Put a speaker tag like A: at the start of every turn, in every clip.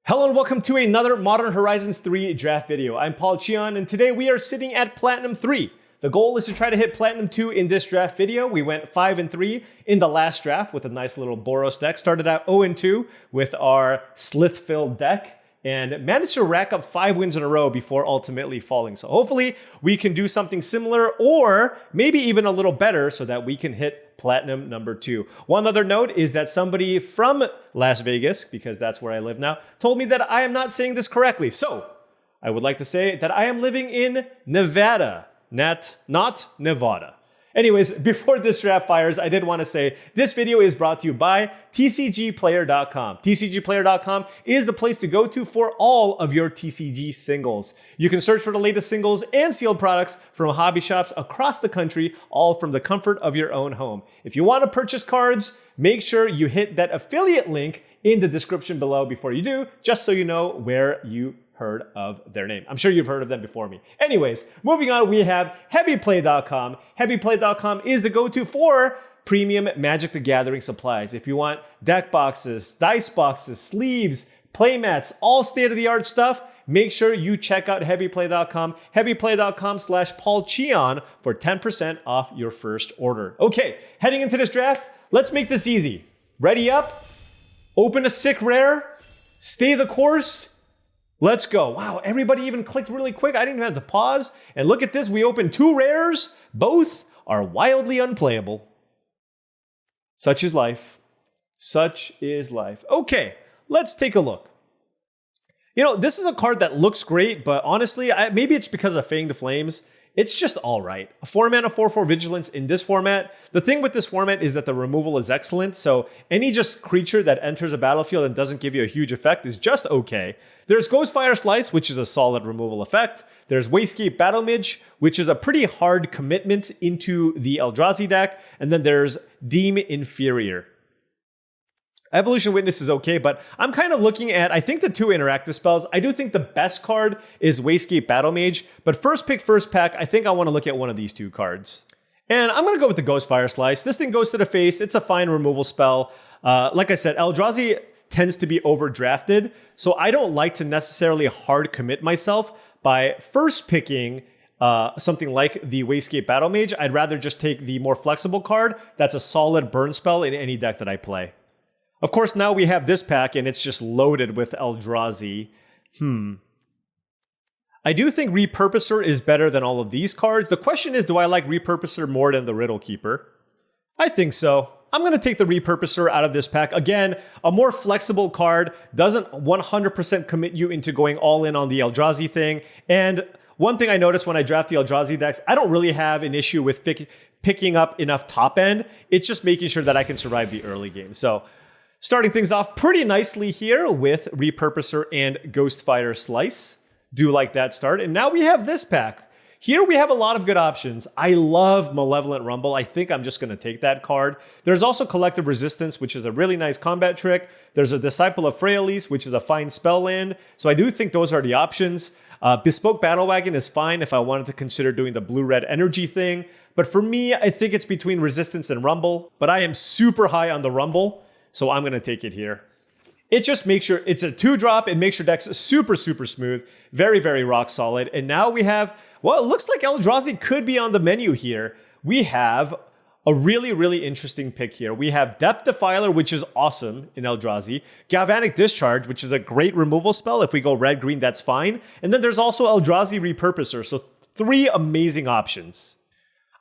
A: Hello and welcome to another Modern Horizons 3 draft video. I'm Paul Cheon and today we are sitting at Platinum 3. The goal is to try to hit Platinum 2 in this draft video. We went 5-3 in the last draft with a nice little Boros deck. Started out 0-2 with our Slith-filled deck and managed to rack up 5 wins in a row before ultimately falling. So hopefully we can do something similar or maybe even a little better so that we can hit Platinum number 2. One other note is that somebody from Las Vegas, because that's where I live now, told me that I am not saying this correctly. So I would like to say that I am living in Nevada, not Nevada. Anyways, before this draft fires, I did want to say this video is brought to you by TCGplayer.com. TCGplayer.com is the place to go to for all of your TCG singles. You can search for the latest singles and sealed products from hobby shops across the country, all from the comfort of your own home. If you want to purchase cards, make sure you hit that affiliate link in the description below before you do, just so you know where you heard of their name. I'm sure you've heard of them before me. Anyways, moving on, we have HeavyPlay.com. HeavyPlay.com is the go-to for premium Magic the Gathering supplies. If you want deck boxes, dice boxes, sleeves, playmats, all state-of-the-art stuff, make sure you check out HeavyPlay.com. HeavyPlay.com/paulcheon for 10% off your first order. Okay, heading into this draft, let's make this easy. Ready up, open a sick rare, stay the course. Let's go. Wow, everybody even clicked really quick. I didn't even have to pause. And look at this, we opened 2 rares. Both are wildly unplayable. Such is life. Such is life. Okay, let's take a look. You know, this is a card that looks great, but honestly, maybe it's because of Fang the Flames. It's just all right. A 4-mana 4/4 Vigilance in this format. The thing with this format is that the removal is excellent, so any just creature that enters a battlefield and doesn't give you a huge effect is just okay. There's Ghostfire Slice, which is a solid removal effect. There's Wastecape Battlemage, which is a pretty hard commitment into the Eldrazi deck. And then there's Deem Inferior. Evolution Witness is okay, but I'm kind of looking at, I think, the 2 interactive spells. I do think the best card is Wastecape Battlemage, but first pick, first pack, I think I want to look at one of these 2 cards. And I'm going to go with the Ghostfire Slice. This thing goes to the face. It's a fine removal spell. Like I said, Eldrazi tends to be overdrafted, so I don't like to necessarily hard commit myself by first picking something like the Wastecape Battlemage. I'd rather just take the more flexible card that's a solid burn spell in any deck that I play. Of course, now we have this pack, and it's just loaded with Eldrazi. I do think Repurposer is better than all of these cards. The question is, do I like Repurposer more than the Riddle Keeper? I think so. I'm going to take the Repurposer out of this pack. Again, a more flexible card, doesn't 100% commit you into going all in on the Eldrazi thing. And one thing I noticed when I draft the Eldrazi decks, I don't really have an issue with picking up enough top end. It's just making sure that I can survive the early game. So starting things off pretty nicely here with Repurposer and Ghostfire Slice. Do like that start. And now we have this pack. Here we have a lot of good options. I love Malevolent Rumble. I think I'm just going to take that card. There's also Collective Resistance, which is a really nice combat trick. There's a Disciple of Freyalise, which is a fine spell land. So I do think those are the options. Bespoke Battle Wagon is fine if I wanted to consider doing the blue-red energy thing. But for me, I think it's between Resistance and Rumble. But I am super high on the Rumble, so I'm going to take it here. It just makes sure it's a 2-drop. It makes your decks super, super smooth. Very, very rock solid. And now we have, well, it looks like Eldrazi could be on the menu here. We have a really, really interesting pick here. We have Depth Defiler, which is awesome in Eldrazi. Galvanic Discharge, which is a great removal spell. If we go red-green, that's fine. And then there's also Eldrazi Repurposer. So 3 amazing options.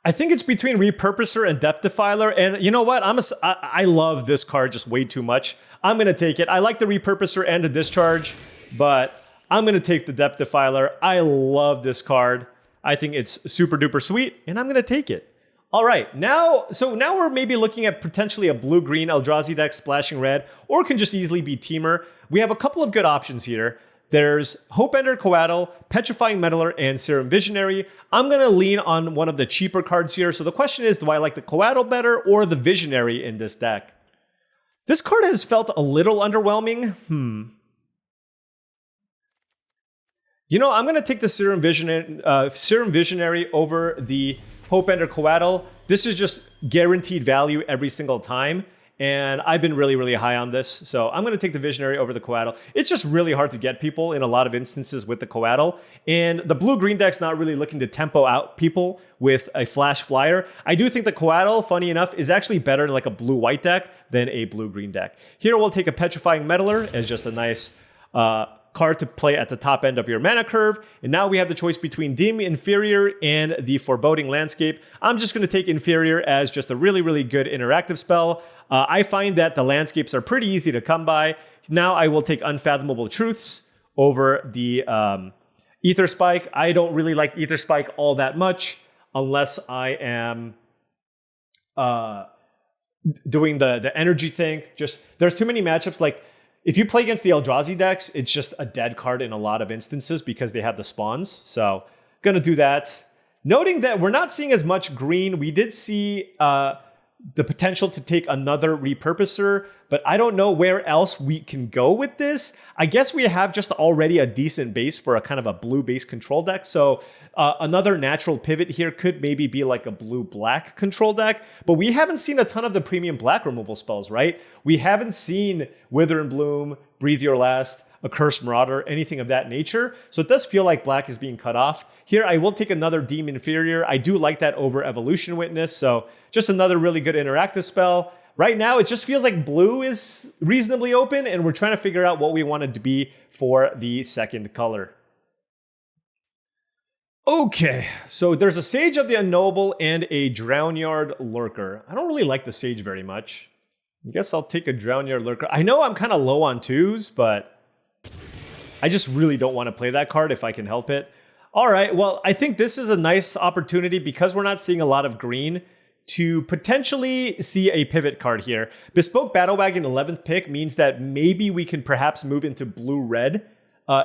A: I think it's between Repurposer and Depth Defiler, and you know what? I love this card just way too much. I'm going to take it. I like the Repurposer and the Discharge, but I'm going to take the Depth Defiler. I love this card. I think it's super duper sweet, and I'm going to take it. All right, now we're maybe looking at potentially a blue-green Eldrazi deck splashing red, or it can just easily be Teamer. We have a couple of good options here. There's Hopeender Coatl, Petrifying Meddler, and Serum Visionary. I'm going to lean on one of the cheaper cards here. So the question is, do I like the Coatl better or the Visionary in this deck? This card has felt a little underwhelming. You know, I'm going to take the Serum Visionary over the Hopeender Coatl. This is just guaranteed value every single time. and I've been really, really high on this. So I'm going to take the Visionary over the Coatl. It's just really hard to get people in a lot of instances with the Coatl. And the blue-green deck's not really looking to tempo out people with a Flash Flyer. I do think the Coatl, funny enough, is actually better in like a blue-white deck than a blue-green deck. Here we'll take a Petrifying Meddler as just a nice card to play at the top end of your mana curve. And now we have the choice between Dim Inferior and the Foreboding Landscape. I'm just going to take Inferior as just a really, really good interactive spell. I find that the landscapes are pretty easy to come by. Now I will take Unfathomable Truths over the Ether Spike. I don't really like Ether Spike all that much unless I am doing the energy thing. Just there's too many matchups. Like if you play against the Eldrazi decks, it's just a dead card in a lot of instances because they have the spawns. So gonna do that. Noting that we're not seeing as much green. We did see the potential to take another repurposer, but I don't know where else we can go with this. I guess we have just already a decent base for a kind of a blue base control deck. So another natural pivot here could maybe be like a blue-black control deck, but we haven't seen a ton of the premium black removal spells, right? We haven't seen Wither and Bloom, Breathe Your Last, Accursed Marauder, anything of that nature. So it does feel like black is being cut off. Here, I will take another Deem Inferior. I do like that over Evolution Witness. So just another really good interactive spell. Right now, it just feels like blue is reasonably open, and we're trying to figure out what we want it to be for the second color. Okay, so there's a Sage of the Unknowable and a Drownyard Lurker. I don't really like the Sage very much. I guess I'll take a Drownyard Lurker. I know I'm kind of low on twos, but I just really don't want to play that card if I can help it. All right, well, I think this is a nice opportunity because we're not seeing a lot of green to potentially see a pivot card here. Bespoke Battle Wagon 11th pick means that maybe we can perhaps move into blue-red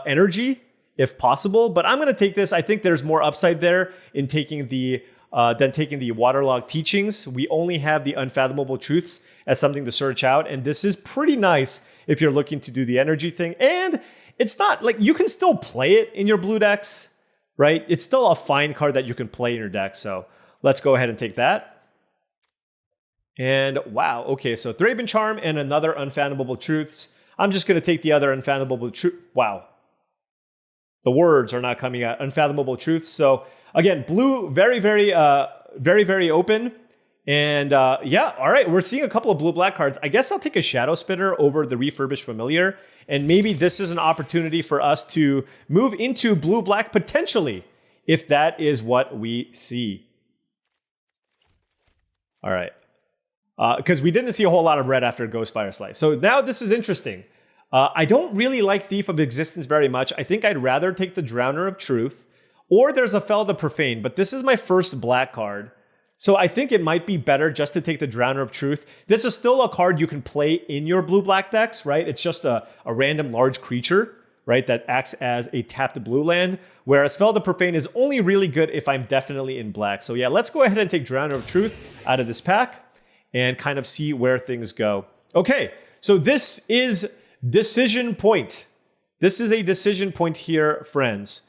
A: energy if possible, but I'm going to take this. I think there's more upside there in taking the than taking the Waterlogged Teachings. We only have the Unfathomable Truths as something to search out, and this is pretty nice if you're looking to do the energy thing. And it's not like you can still play it in your blue decks, right? It's still a fine card that you can play in your deck. So let's go ahead and take that. And wow, okay, so Thraben Charm and another Unfathomable Truths. I'm just going to take the other Unfathomable Truth. Wow. The words are not coming out. Unfathomable Truths. So again, blue, very, very open. And yeah, all right, we're seeing a couple of blue-black cards. I guess I'll take a Shadow Spinner over the Refurbished Familiar. And maybe this is an opportunity for us to move into blue-black potentially, if that is what we see. All right. Because we didn't see a whole lot of red after Ghostfire Slice. So now this is interesting. I don't really like Thief of Existence very much. I think I'd rather take the Drowner of Truth, or there's a Fel the Profane, but this is my first black card. So I think it might be better just to take the Drowner of Truth. This is still a card you can play in your blue-black decks, right? It's just a random large creature, right, that acts as a tapped blue land, whereas Fel the Profane is only really good if I'm definitely in black. So yeah, let's go ahead and take Drowner of Truth out of this pack and kind of see where things go. Okay, so this is decision point. This is a decision point here, friends.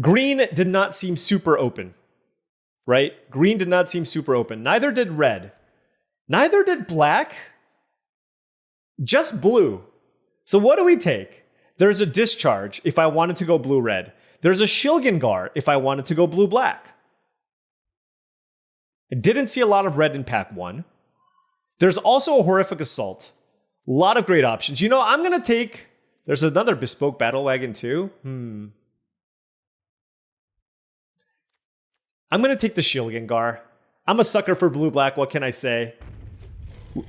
A: Green did not seem super open, right? Green did not seem super open. Neither did red. Neither did black. Just blue. So what do we take? There's a Discharge if I wanted to go blue-red. There's a Shilgengar if I wanted to go blue-black. I didn't see a lot of red in pack 1. There's also a Horrific Assault. A lot of great options. You know, I'm going to take... There's another Bespoke Battle Wagon too. I'm going to take the Shilgengar. I'm a sucker for blue-black. What can I say?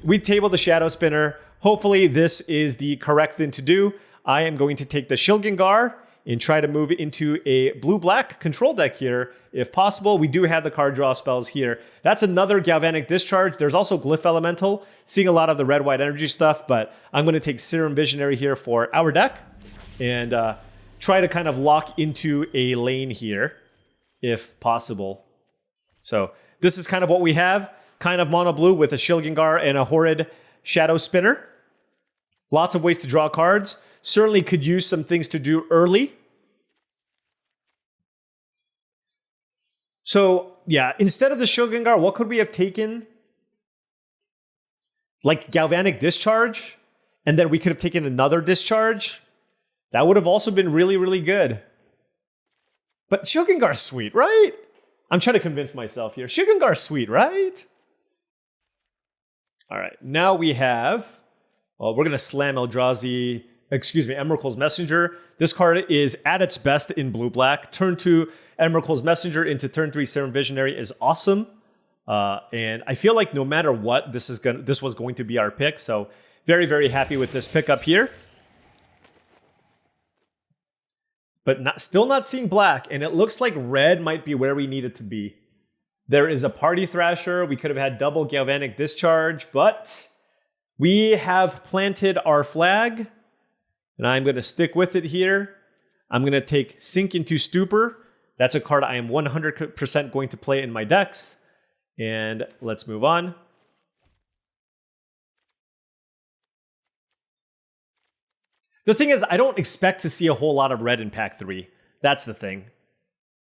A: We tabled the Shadow Spinner. Hopefully this is the correct thing to do. I am going to take the Shilgengar and try to move into a blue-black control deck here, if possible. We do have the card draw spells here. That's another Galvanic Discharge. There's also Glyph Elemental, seeing a lot of the red-white energy stuff, but I'm going to take Serum Visionary here for our deck and try to kind of lock into a lane here, if possible. So this is kind of what we have, kind of mono blue with a Shilgengar and a Horrid Shadow Spinner. Lots of ways to draw cards. Certainly could use some things to do early. So, yeah, instead of the Shilgengar, what could we have taken? like Galvanic Discharge, and then we could have taken another Discharge. That would have also been really, really good. But Shogungar's sweet, right? I'm trying to convince myself here. Shogungar's sweet, right? All right, now we have, well, we're going to slam Emrakul's Messenger. This card is at its best in blue-black. Turn 2 Emrakul's Messenger into turn 3 Serum Visionary is awesome. And I feel like no matter what, this was going to be our pick. So very, very happy with this pickup here. But still not seeing black, and it looks like red might be where we need it to be. There is a Party Thrasher. We could have had double Galvanic Discharge, but we have planted our flag, and I'm going to stick with it here. I'm going to take Sink into Stupor. That's a card I am 100% going to play in my decks. And let's move on. The thing is, I don't expect to see a whole lot of red in pack 3. That's the thing.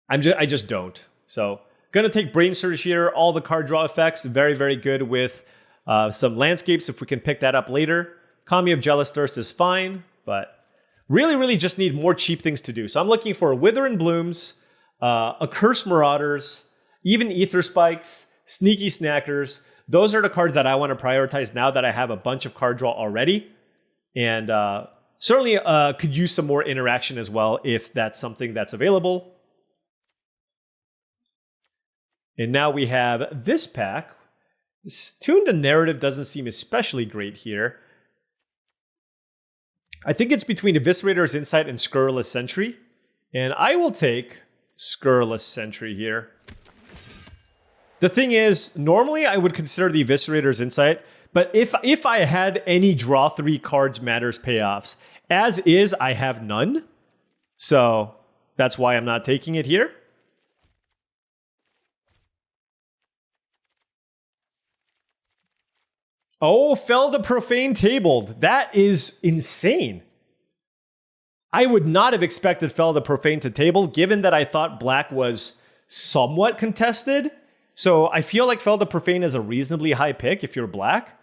A: I just don't. So, gonna take Brain Surge here. All the card draw effects, very, very good with some landscapes if we can pick that up later. Kami of Jealous Thirst is fine, but really, really just need more cheap things to do. So I'm looking for Wither and Blooms, Accursed Marauders, even Ether Spikes, Sneaky Snackers. Those are the cards that I want to prioritize now that I have a bunch of card draw already. And certainly could use some more interaction as well if that's something that's available. And now we have this pack. This Tune to Narrative doesn't seem especially great here. I think it's between Eviscerator's Insight and Scurrilous Sentry. And I will take Scurrilous Sentry here. The thing is, normally I would consider the Eviscerator's Insight, but if I had any draw 3 cards matters payoffs, as is, I have none. So that's why I'm not taking it here. Oh, Fel the Profane tabled. That is insane. I would not have expected Fel the Profane to table, given that I thought black was somewhat contested. So I feel like Fel the Profane is a reasonably high pick if you're black.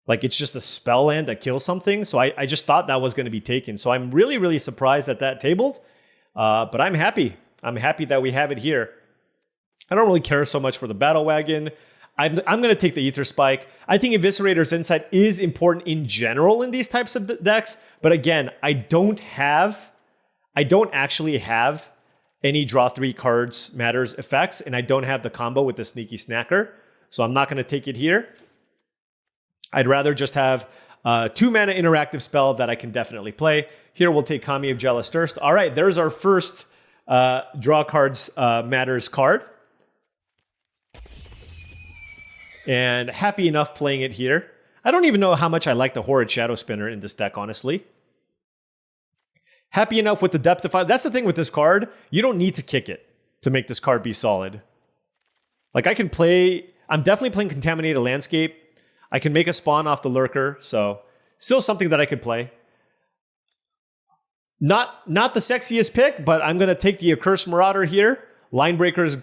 A: Like, it's just a spell land that kills something. So I just thought that was going to be taken. So I'm really, really surprised that that tabled. But I'm happy. I'm happy that we have it here. I don't really care so much for the Battle Wagon. I'm going to take the Ether Spike. I think Eviscerator's Insight is important in general in these types of decks. But again, I don't actually have any draw 3 cards matters effects. And I don't have the combo with the Sneaky Snacker. So I'm not going to take it here. I'd rather just have a 2-mana interactive spell that I can definitely play. Here we'll take Kami of Jealous Thirst. All right, there's our first draw cards matters card. And happy enough playing it here. I don't even know how much I like the Horrid Shadow Spinner in this deck, honestly. Happy enough with the Depth of Fire. That's the thing with this card. You don't need to kick it to make this card be solid. Like, I can play... I'm definitely playing Contaminated Landscape. I can make a spawn off the Lurker, so still something that I could play. Not the sexiest pick, but I'm going to take the Accursed Marauder here. Linebreaker is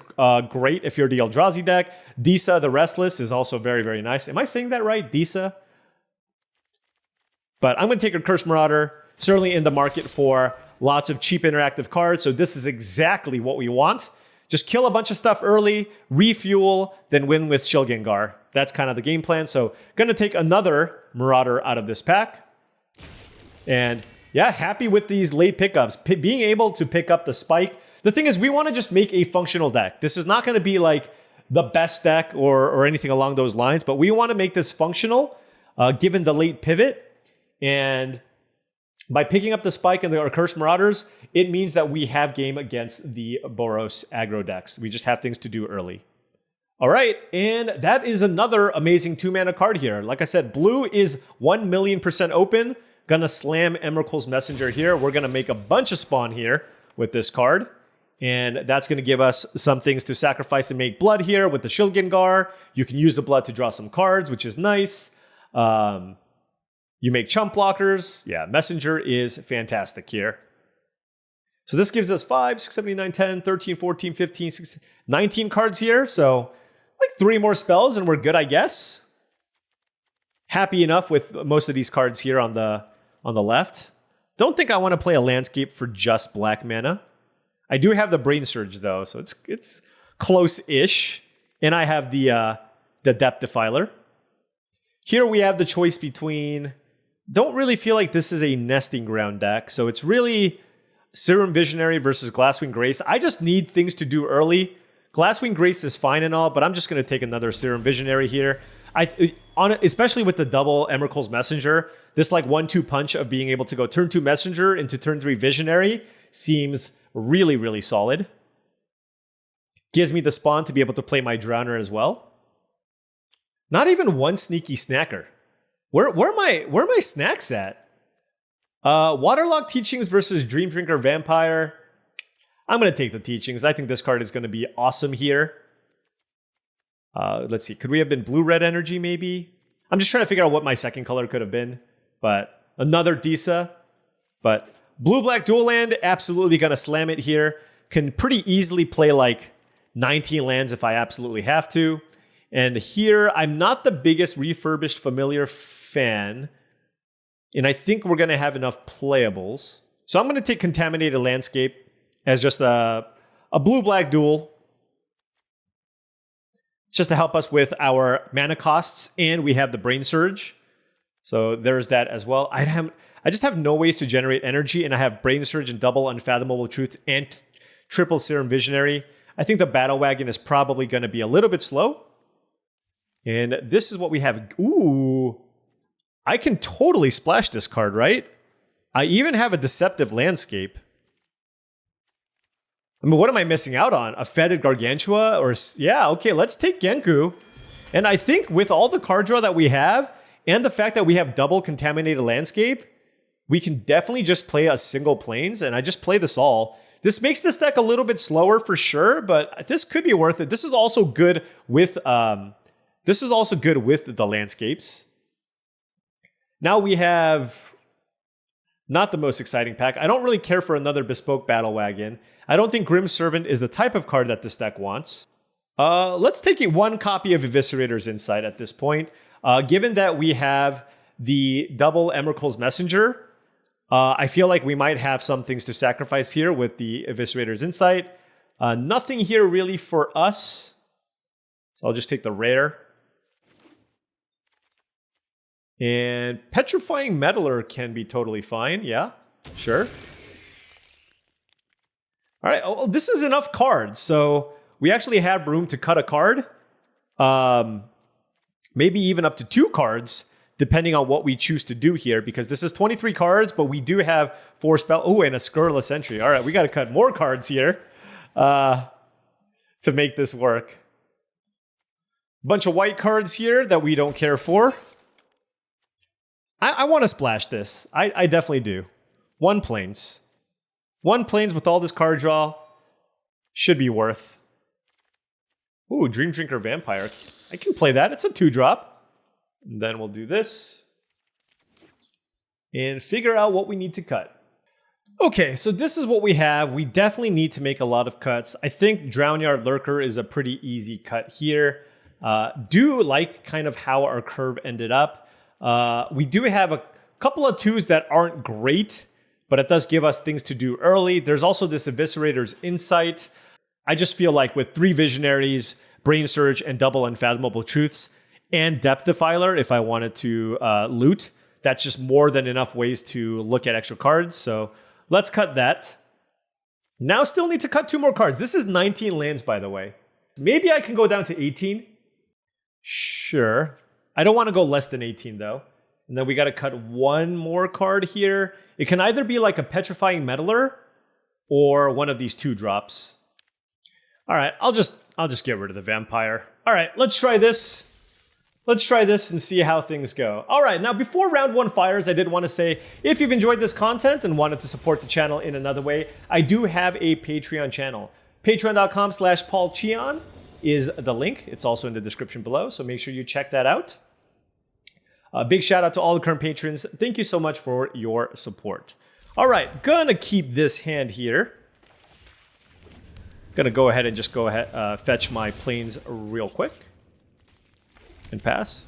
A: great if you're the Eldrazi deck. Disa the Restless is also very, very nice. Am I saying that right? Disa? But I'm going to take Accursed Marauder. Certainly in the market for lots of cheap interactive cards, so this is exactly what we want. Just kill a bunch of stuff early, refuel, then win with Shilgengar. That's kind of the game plan. So going to take another Marauder out of this pack. And yeah, happy with these late pickups. Being able to pick up the Spike. The thing is, we want to just make a functional deck. This is not going to be like the best deck or anything along those lines, but we want to make this functional given the late pivot. And by picking up the Spike and the Accursed Marauders, it means that we have game against the Boros aggro decks. We just have things to do early. All right, and that is another amazing 2-mana card here. Like I said, blue is 1,000,000% open. Gonna slam Emrakul's Messenger here. We're gonna make a bunch of spawn here with this card. And that's gonna give us some things to sacrifice and make blood here with the Shilgengar. You can use the blood to draw some cards, which is nice. You make chump blockers. Yeah, Messenger is fantastic here. So this gives us 5, 6, 7, 8, 9, 10, 13, 14, 15, 16, 19 cards here. So like 3 more spells and we're good, I guess. happy enough with most of these cards here on the left. Don't think I want to play a landscape for just black mana. I do have the Brain Surge though, so it's close-ish. And I have the Depth Defiler. Here we have the choice between... Don't really feel like this is a Nesting Ground deck, so it's really Serum Visionary versus Glasswing Grace. I just need things to do early. Glasswing Grace is fine and all, but I'm just going to take another Serum Visionary here. Especially with the double Emrakul's Messenger, this like 1-2 punch of being able to go turn 2 Messenger into turn 3 Visionary seems really, really solid. Gives me the spawn to be able to play my Drowner as well. Not even one sneaky snacker. Where are my snacks at? Waterlogged Teachings versus Dream Drinker Vampire. I'm going to take the Teachings. I think this card is going to be awesome here. Let's see. Could we have been Blue-Red Energy maybe? I'm just trying to figure out what my second color could have been. But another Disa. But Blue-Black Dual Land, absolutely going to slam it here. Can pretty easily play like 19 lands if I absolutely have to. And here, I'm not the biggest Refurbished Familiar fan. And I think we're going to have enough playables. So I'm going to take Contaminated Landscape as just a blue-black duel. Just to help us with our mana costs. And we have the Brain Surge. So there's that as well. I just have no ways to generate energy. And I have Brain Surge and double Unfathomable Truth and triple Serum Visionary. I think the Battle Wagon is probably going to be a little bit slow. And this is what we have. Ooh, I can totally splash this card, right? I even have a Deceptive Landscape. I mean, what am I missing out on? A Fetid Gargantua? Or yeah, okay, let's take Genku. And I think with all the card draw that we have, and the fact that we have double Contaminated Landscape, we can definitely just play a single Plains, and I just play this all. This makes this deck a little bit slower for sure, but this could be worth it. This is also good with... This is also good with the landscapes. Now we have not the most exciting pack. I don't really care for another Bespoke Battle Wagon. I don't think Grim Servant is the type of card that this deck wants. Let's take one copy of Eviscerator's Insight at this point. Given that we have the double Emrakul's Messenger, I feel like we might have some things to sacrifice here with the Eviscerator's Insight. Nothing here really for us. So I'll just take the rare. And Petrifying Meddler can be totally fine. Yeah, sure. All right, well, this is enough cards. So we actually have room to cut a card. Maybe even up to 2 cards, depending on what we choose to do here. Because this is 23 cards, but we do have 4 spell... Oh, and a Scurrilous Entry. All right, we got to cut more cards here to make this work. Bunch of white cards here that we don't care for. I want to splash this. I definitely do. 1 Plains. 1 Plains with all this card draw should be worth. Ooh, Dream Drinker Vampire. I can play that. It's a 2-drop. And then we'll do this. And figure out what we need to cut. Okay, so this is what we have. We definitely need to make a lot of cuts. I think Drownyard Lurker is a pretty easy cut here. Do like kind of how our curve ended up. We do have a couple of 2s that aren't great, but it does give us things to do early. There's also this Eviscerator's Insight. I just feel like with 3 Visionaries, Brain Surge, and double Unfathomable Truths, and Depth Defiler, if I wanted to loot, that's just more than enough ways to look at extra cards. So let's cut that. Now still need to cut 2 more cards. This is 19 lands, by the way. Maybe I can go down to 18. Sure. I don't want to go less than 18, though. And then we got to cut 1 more card here. It can either be like a Petrifying Meddler or one of these 2-drops. All right, I'll just get rid of the Vampire. All right, let's try this. Let's try this and see how things go. All right, now before round 1 fires, I did want to say, if you've enjoyed this content and wanted to support the channel in another way, I do have a Patreon channel. Patreon.com/paulcheon is the link. It's also in the description below, so make sure you check that out. A big shout out to all the current patrons. Thank you so much for your support. All right, gonna keep this hand here. Gonna go ahead and just fetch my Plains real quick and pass.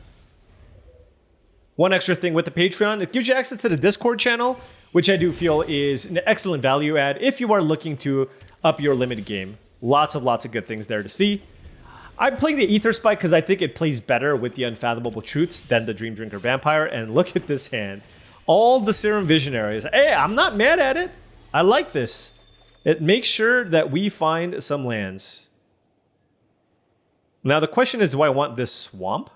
A: One extra thing with the Patreon, it gives you access to the Discord channel, which I do feel is an excellent value add if you are looking to up your limited game. Lots of good things there to see. I'm playing the Ether Spike because I think it plays better with the Unfathomable Truths than the Dream Drinker Vampire. And look at this hand. All the Serum Visionaries. Hey, I'm not mad at it. I like this. It makes sure that we find some lands. Now the question is, do I want this swamp?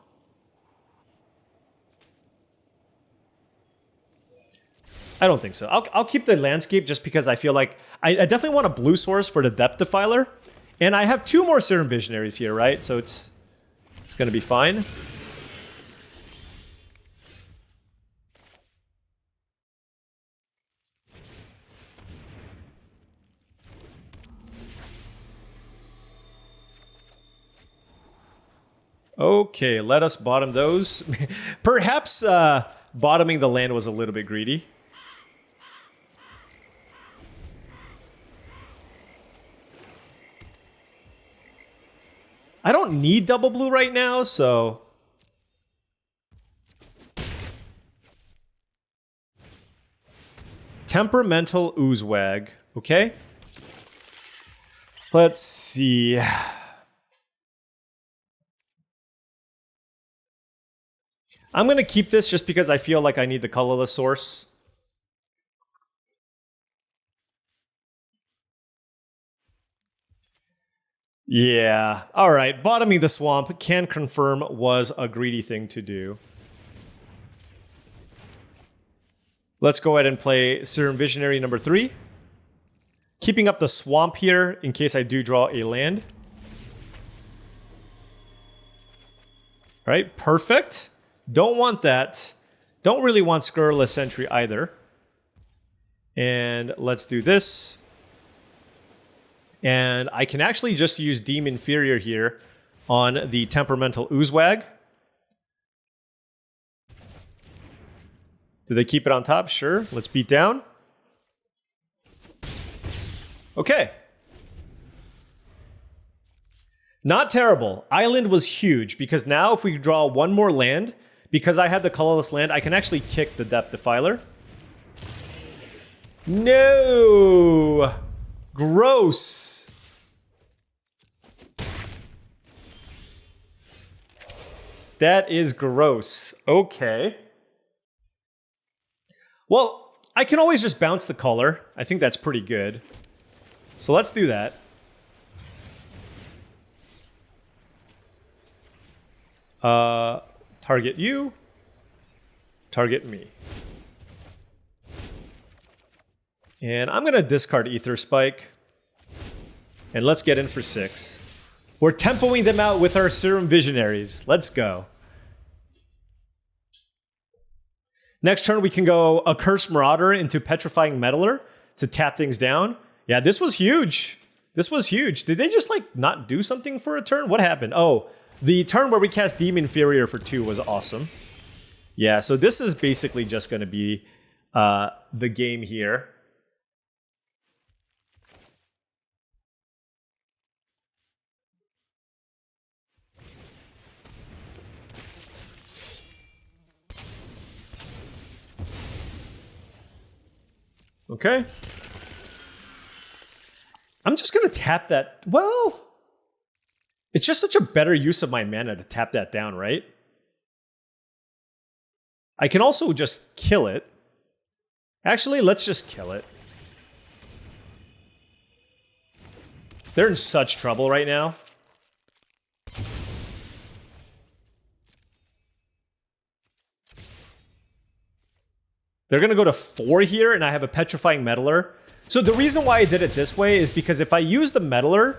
A: I don't think so. I'll keep the landscape just because I feel like I definitely want a blue source for the Depth Defiler. And I have 2 more Serum Visionaries here, right? So it's going to be fine. Okay, let us bottom those. Perhaps bottoming the land was a little bit greedy. I don't need double blue right now, so... Temperamental Oozewag, okay? Let's see... I'm going to keep this just because I feel like I need the colorless source. Yeah, all right. Bottoming the swamp, can confirm, was a greedy thing to do. Let's go ahead and play Serum Visionary number 3. Keeping up the swamp here in case I do draw a land. All right, perfect. Don't want that. Don't really want Scurrilous Sentry either. And let's do this. And I can actually just use Deem Inferior here on the Temperamental Oozewag. Do they keep it on top? Sure. Let's beat down. Okay. Not terrible. Island was huge because now if we draw one more land, because I had the colorless land, I can actually kick the Depth Defiler. No! Gross. That is gross. Okay. Well, I can always just bounce the color. I think that's pretty good. So let's do that. Target you. Target me. And I'm going to discard Ether Spike. And let's get in for 6. We're tempoing them out with our Serum Visionaries. Let's go. Next turn, we can go Accursed Marauder into Petrifying Meddler to tap things down. Yeah, this was huge. This was huge. Did they just, like, not do something for a turn? What happened? Oh, the turn where we cast Deem Inferior for 2 was awesome. Yeah, so this is basically just going to be the game here. Okay. I'm just going to tap that. Well, it's just such a better use of my mana to tap that down, right? I can also just kill it. Actually, let's just kill it. They're in such trouble right now. They're going to go to 4 here, and I have a Petrifying Meddler. So the reason why I did it this way is because if I use the Meddler,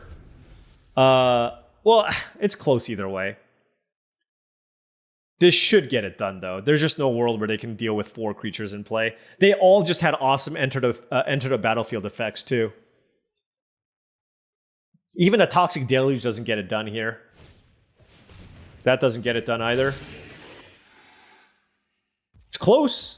A: well, it's close either way. This should get it done, though. There's just no world where they can deal with 4 creatures in play. They all just had awesome enter the battlefield effects, too. Even a Toxic Deluge doesn't get it done here. That doesn't get it done either. It's close.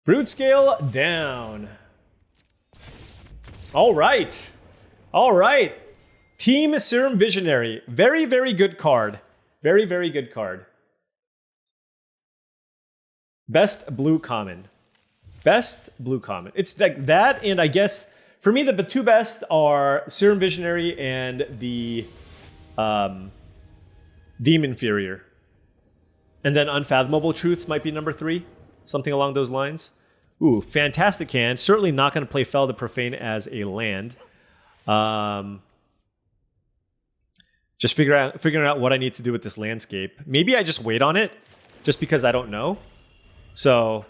A: Brute scale down. All right. All right. Team Serum Visionary. Very, very good card. Very, very good card. Best blue common. Best blue common. It's like that, and I guess for me the two best are Serum Visionary and the Demon Inferior. And then Unfathomable Truths might be number 3. Something along those lines. Ooh, fantastic hand. Certainly not going to play Fel the Profane as a land. Just figuring out what I need to do with this landscape. Maybe I just wait on it, just because I don't know. So,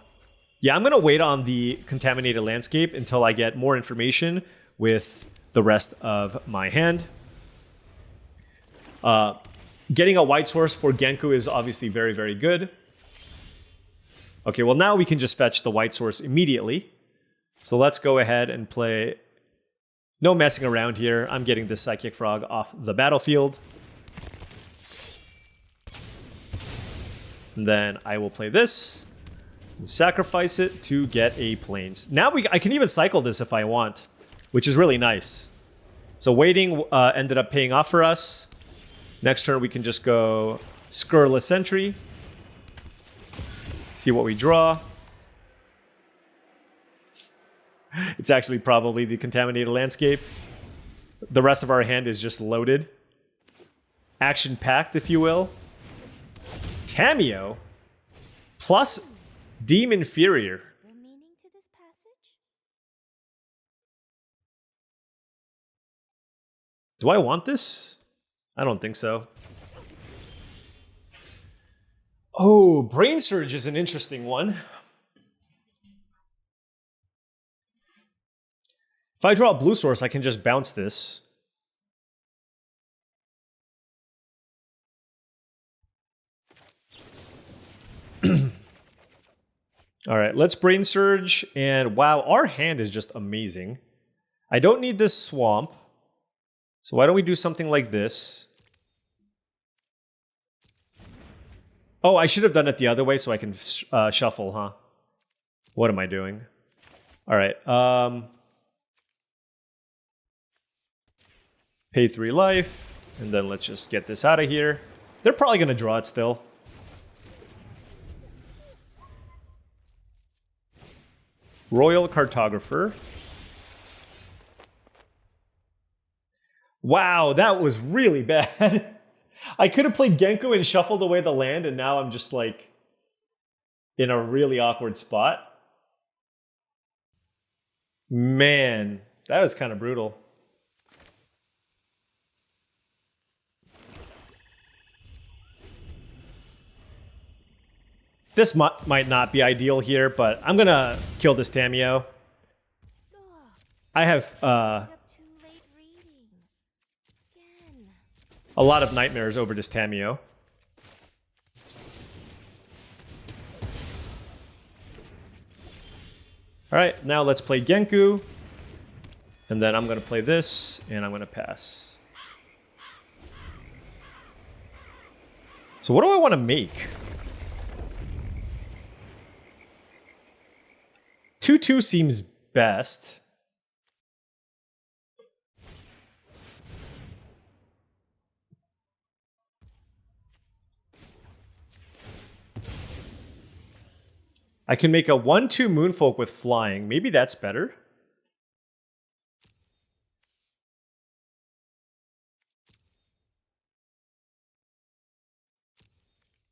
A: yeah, I'm going to wait on the Contaminated Landscape until I get more information with the rest of my hand. Getting a white source for Genku is obviously very, very good. Okay, well now we can just fetch the white source immediately. So let's go ahead and play. No messing around here. I'm getting this Psychic Frog off the battlefield. And then I will play this and sacrifice it to get a Plains. Now I can even cycle this if I want, which is really nice. So waiting ended up paying off for us. Next turn, we can just go Scurrilous Sentry. See what we draw. It's actually probably the Contaminated Landscape. The rest of our hand is just loaded. Action-packed, if you will. Tamiyo plus Demon Inferior. Do I want this? I don't think so. Oh, Brain Surge is an interesting one. If I draw a blue source, I can just bounce this. All right, let's Brain Surge. And wow, our hand is just amazing. I don't need this swamp. So why don't we do something like this? Oh, I should have done it the other way so I can shuffle, huh? What am I doing? All right. Pay 3 life. And then let's just get this out of here. They're probably going to draw it still. Royal Cartographer. Wow, that was really bad. I could have played Genku and shuffled away the land, and now I'm just like in a really awkward spot. Man, that was kind of brutal. This might not be ideal here, but I'm gonna kill this Tamiyo. I have a lot of nightmares over this Tamiyo. Alright, now let's play Genku. And then I'm going to play this, and I'm going to pass. So what do I want to make? 2/2 seems best. I can make a 1/2 Moonfolk with flying. Maybe that's better.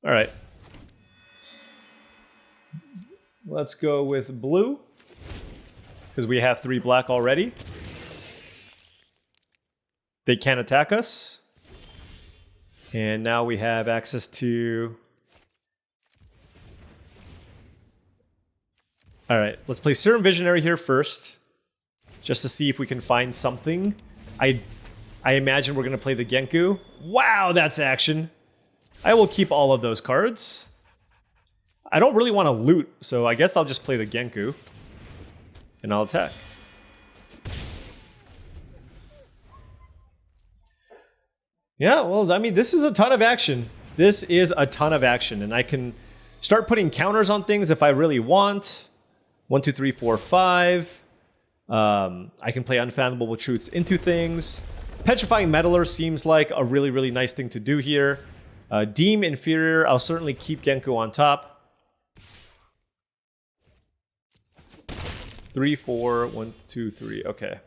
A: All right. Let's go with blue, because we have 3 black already. They can't attack us. And now we have access to... All right, let's play Serum Visionary here first, just to see if we can find something. I imagine we're going to play the Genku. Wow, that's action. I will keep all of those cards. I don't really want to loot, so I guess I'll just play the Genku. And I'll attack. Yeah, well, I mean, this is a ton of action. This is a ton of action, and I can start putting counters on things if I really want. 1, 2, 3, 4, 5. I can play Unfathomable Truths into things. Petrifying Meddler seems like a really, really nice thing to do here. Deem inferior. I'll certainly keep Genku on top. 3, 4, 1, 2, 3. Okay.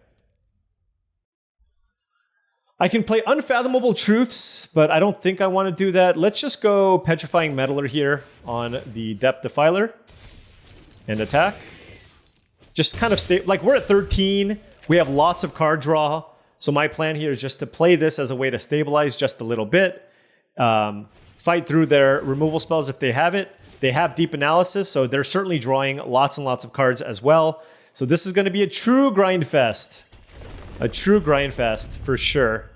A: I can play Unfathomable Truths, but I don't think I want to do that. Let's just go Petrifying Meddler here on the Depth Defiler and attack. Just kind of stay, like we're at 13. We have lots of card draw. So my plan here is just to play this as a way to stabilize just a little bit. Fight through their removal spells if they have it. They have Deep Analysis, so they're certainly drawing lots and lots of cards as well. So this is going to be a true grind fest. A true grind fest for sure.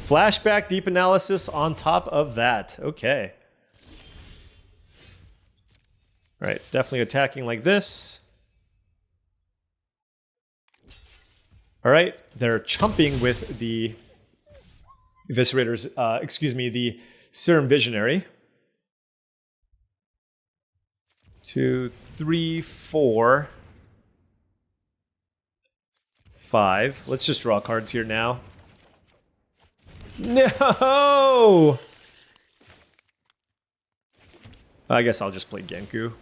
A: Flashback, Deep Analysis on top of that. Okay. All right, definitely attacking like this. All right, they're chumping with the Eviscerators, the Serum Visionary. 2, 3, 4, 5. Let's just draw cards here now. No! I guess I'll just play Genku.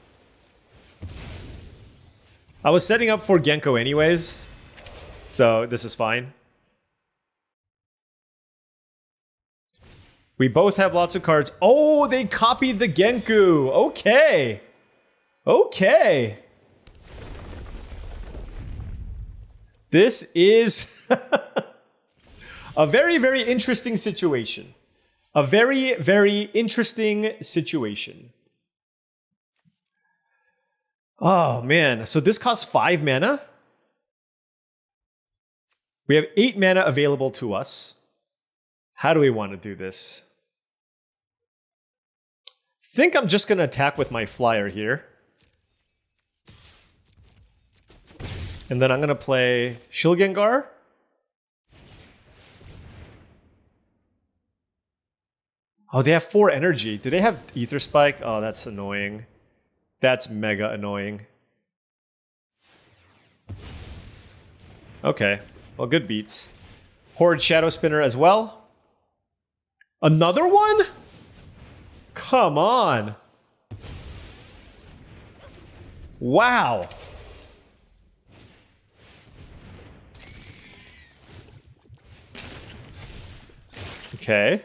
A: I was setting up for Genku anyways, so this is fine. We both have lots of cards. Oh, they copied the Genku. Okay. Okay. This is a very, very interesting situation. A very, very interesting situation. Oh, man. So this costs 5 mana. We have 8 mana available to us. How do we want to do this? Think I'm just going to attack with my flyer here. And then I'm going to play Shilgengar. Oh, they have 4 energy. Do they have Ether Spike? Oh, that's annoying. That's mega annoying. Okay. Well, good beats. Horde Shadow Spinner as well. Another one? Come on. Wow. Okay.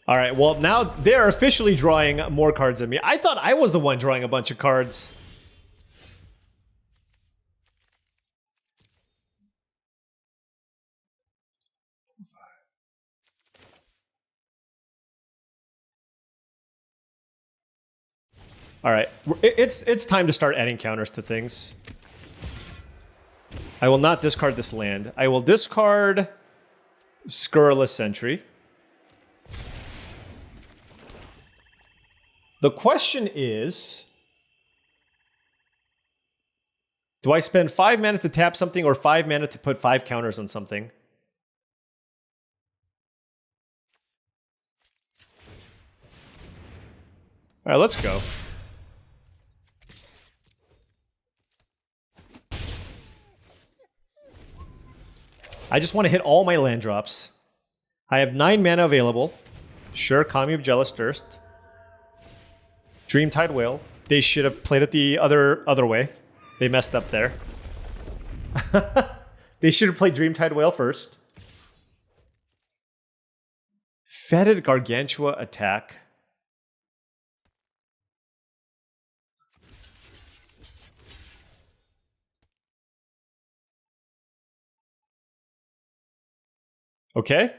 A: All right, well, now they're officially drawing more cards than me. I thought I was the one drawing a bunch of cards. All right, it's time to start adding counters to things. I will not discard this land. I will discard Scurrilous Sentry. The question is, do I spend 5 mana to tap something or 5 mana to put 5 counters on something? All right, let's go. I just want to hit all my land drops. I have 9 mana available. Sure, Kami of Jealous Thirst. Dreamtide Whale. They should have played it the other way. They messed up there. They should have played Dreamtide Whale first. Fetid Gargantua attack. Okay.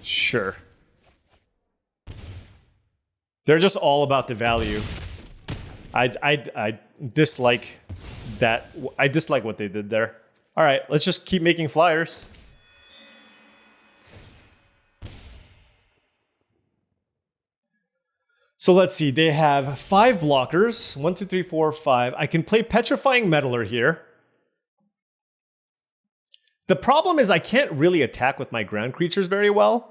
A: Sure. They're just all about the value. I dislike that. I dislike what they did there. All right, let's just keep making flyers. So let's see. They have 5 blockers. 1, 2, 3, 4, 5. I can play Petrifying Meddler here. The problem is I can't really attack with my ground creatures very well.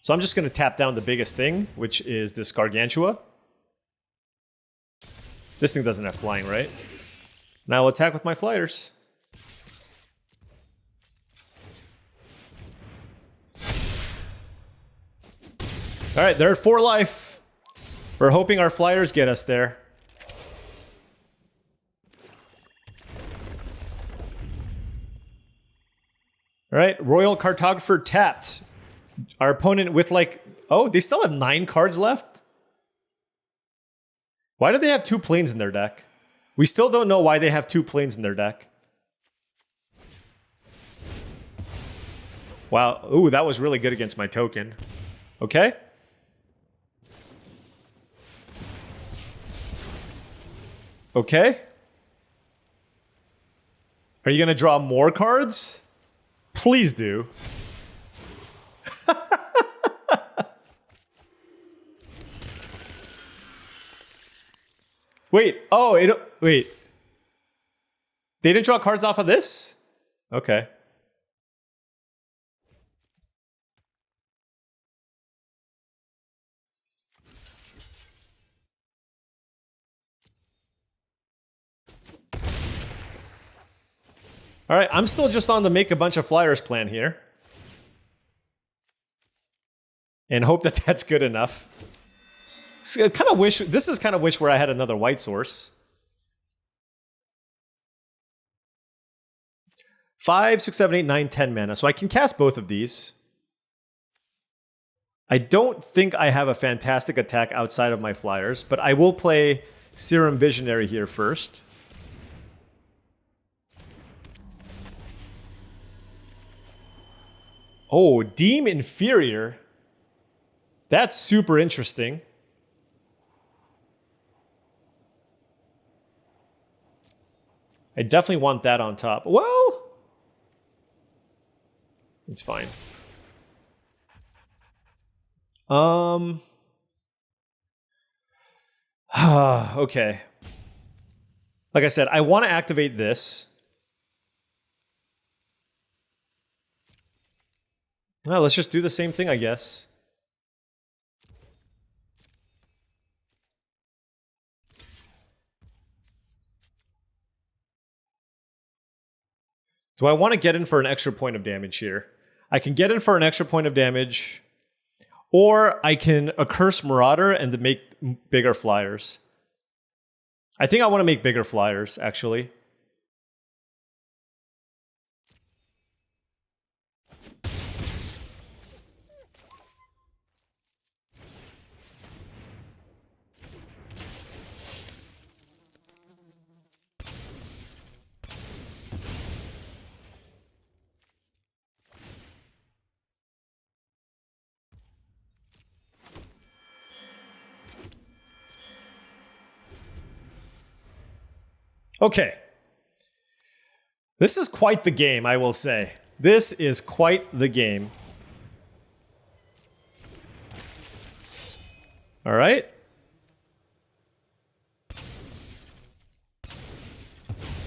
A: So I'm just going to tap down the biggest thing, which is this Gargantua. This thing doesn't have flying, right? Now I'll attack with my flyers. All right, they're at 4 life. We're hoping our flyers get us there. All right, Royal Cartographer tapped. Our opponent with like, oh, they still have 9 cards left? Why do they have 2 planes in their deck? We still don't know why they have 2 planes in their deck. Wow, ooh, that was really good against my token. Okay. Okay. Are you gonna draw more cards? Please do. Wait, oh, wait. They didn't draw cards off of this? Okay. All right, I'm still just on the make a bunch of flyers plan here. And hope that that's good enough. I kind of wish, this is kind of wish where I had another white source. 5, 6, 7, 8, 9, 10 mana. So I can cast both of these. I don't think I have a fantastic attack outside of my flyers, but I will play Serum Visionary here first. Oh, Deem Inferior. That's super interesting. I definitely want that on top. Well, it's fine. Okay. Like I said, I want to activate this. Well, let's just do the same thing, I guess. Do I want to get in for an extra point of damage here? I can get in for an extra point of damage, or I can Accursed Marauder and make bigger flyers. I think I want to make bigger flyers, actually. Okay. This is quite the game, I will say. This is quite the game. All right.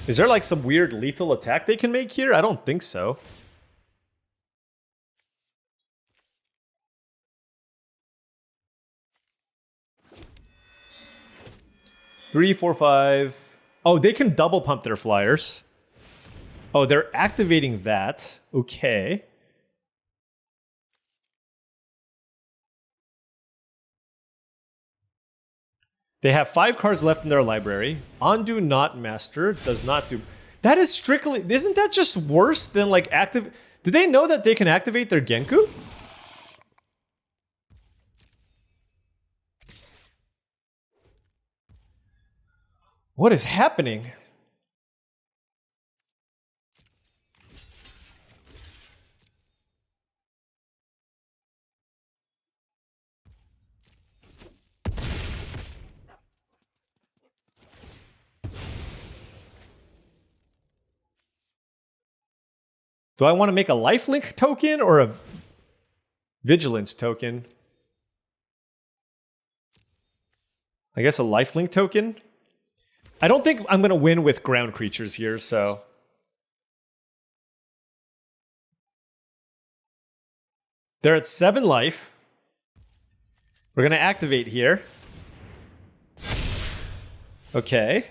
A: Is there like some weird lethal attack they can make here? I don't think so. Three, 4, 5. Oh, they can double pump their flyers. Oh, they're activating that. Okay. They have 5 cards left in their library. Undo Not Master does not do... That is strictly... Isn't that just worse than like active... Do they know that they can activate their Genku? What is happening? Do I want to make a lifelink token or a vigilance token? I guess a lifelink token. I don't think I'm going to win with ground creatures here, so... They're at 7 life. We're going to activate here. Okay.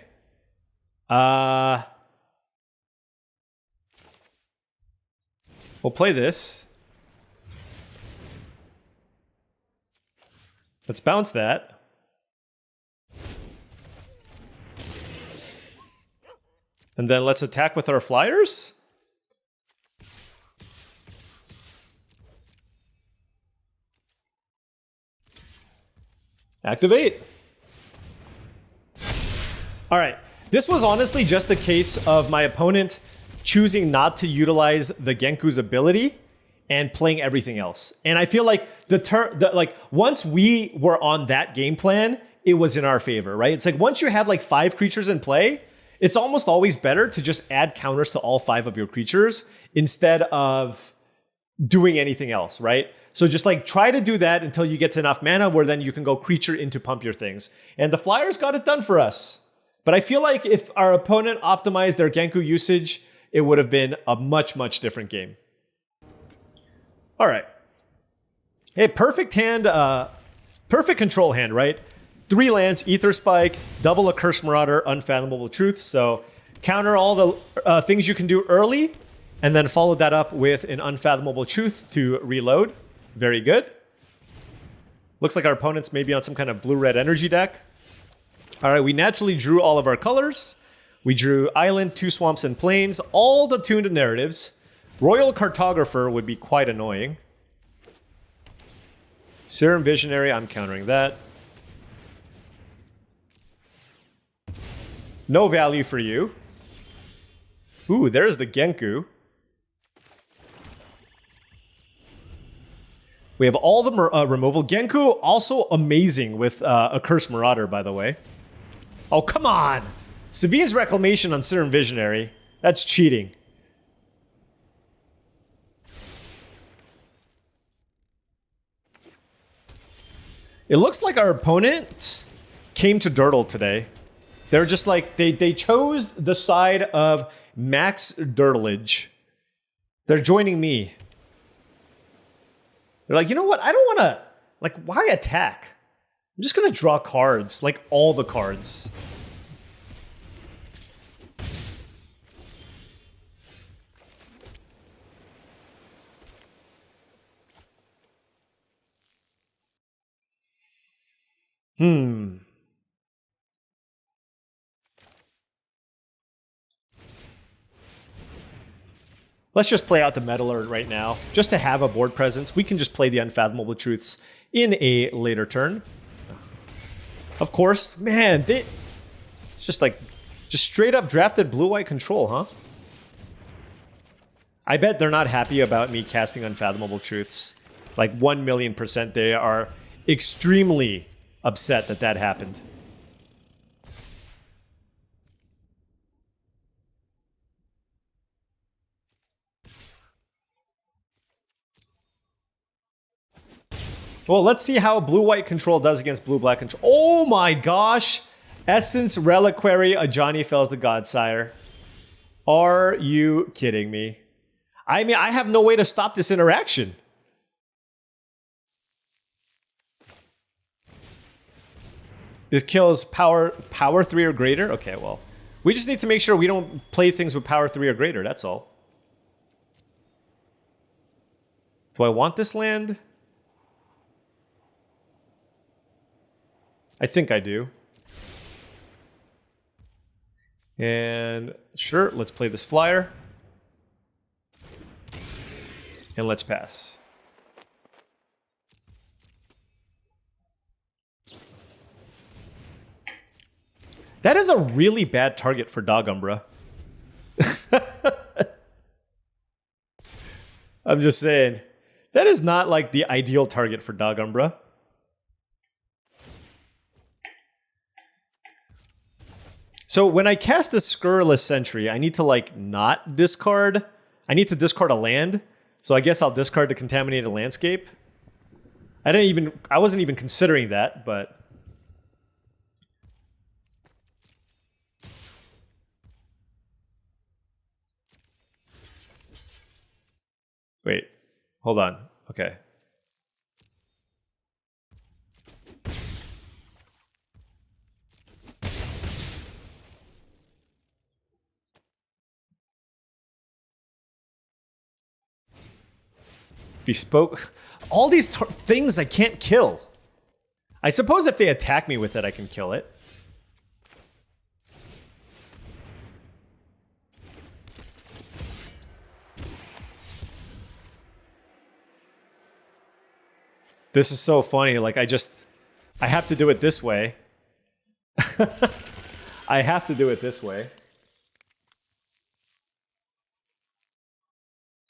A: We'll play this. Let's bounce that. And then let's attack with our flyers. Activate. All right. This was honestly just a case of my opponent choosing not to utilize the Genku's ability and playing everything else. And I feel like once we were on that game plan, it was in our favor, right? It's like once you have like 5 creatures in play, it's almost always better to just add counters to all 5 of your creatures instead of doing anything else, right? So just like try to do that until you get to enough mana where then you can go creature in to pump your things. And the Flyers got it done for us. But I feel like if our opponent optimized their Genku usage, it would have been a much, much different game. All right. Hey, perfect hand, perfect control hand, right? 3 lands, Ether Spike, double a Curse Marauder, Unfathomable Truth. So counter all the things you can do early, and then follow that up with an Unfathomable Truth to reload. Very good. Looks like our opponent's maybe on some kind of blue-red energy deck. All right, we naturally drew all of our colors. We drew Island, 2 Swamps, and Plains, all the tuned narratives. Royal Cartographer would be quite annoying. Serum Visionary, I'm countering that. No value for you. Ooh, there's the Genku. We have all the removal. Genku, also amazing with a Curse Marauder, by the way. Oh, come on! Sevilla's Reclamation on Serum Visionary. That's cheating. It looks like our opponent came to Dirtle today. They're just like, they chose the side of max Dirtlage. They're joining me. They're like, you know what? I don't want to, like, why attack? I'm just going to draw cards, like all the cards. Let's just play out the Meddler right now. Just to have a board presence, we can just play the Unfathomable Truths in a later turn. Of course, man, it's just like, just straight up drafted blue-white control, huh? I bet they're not happy about me casting Unfathomable Truths. Like 1,000,000% they are extremely upset that that happened. Well, let's see how blue-white control does against blue-black control. Oh my gosh! Essence Reliquary, Ajani Fells the Godsire. Are you kidding me? I mean, I have no way to stop this interaction. This kills power 3 or greater? Okay, well. We just need to make sure we don't play things with power 3 or greater, that's all. Do I want this land? I think I do. And sure, let's play this flyer. And let's pass. That is a really bad target for Dogumbra. I'm just saying. That is not like the ideal target for Dogumbra. So when I cast the Scurrilous Sentry, I need to like not discard. I need to discard a land. So I guess I'll discard the Contaminated Landscape. I wasn't even considering that, but Wait, hold on. Okay. Bespoke. All these things I can't kill. I suppose if they attack me with it, I can kill it. This is so funny. Like, I have to do it this way. I have to do it this way.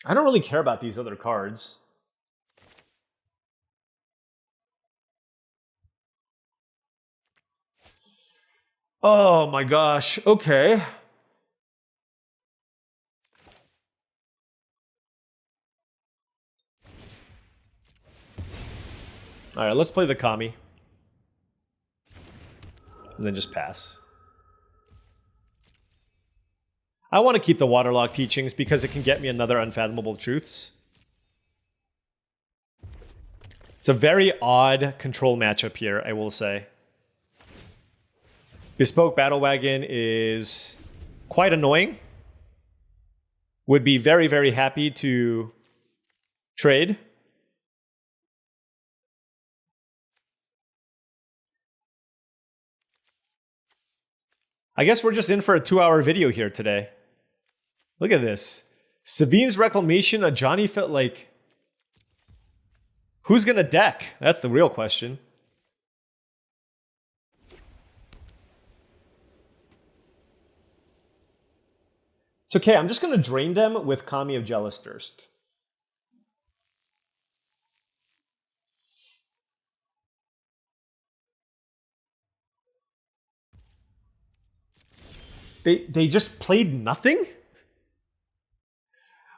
A: I don't really care about these other cards. Oh my gosh. Okay. All right, let's play the Kami. And then just pass. I want to keep the Waterlock Teachings because it can get me another Unfathomable Truths. It's a very odd control matchup here, I will say. Bespoke Battle Wagon is quite annoying. Would be very, very happy to trade. I guess we're just in for a 2-hour video here today. Look at this. Sabine's Reclamation, a Johnny felt like... Who's gonna deck? That's the real question. It's okay, I'm just gonna drain them with Kami of Jealous Thirst. They just played nothing?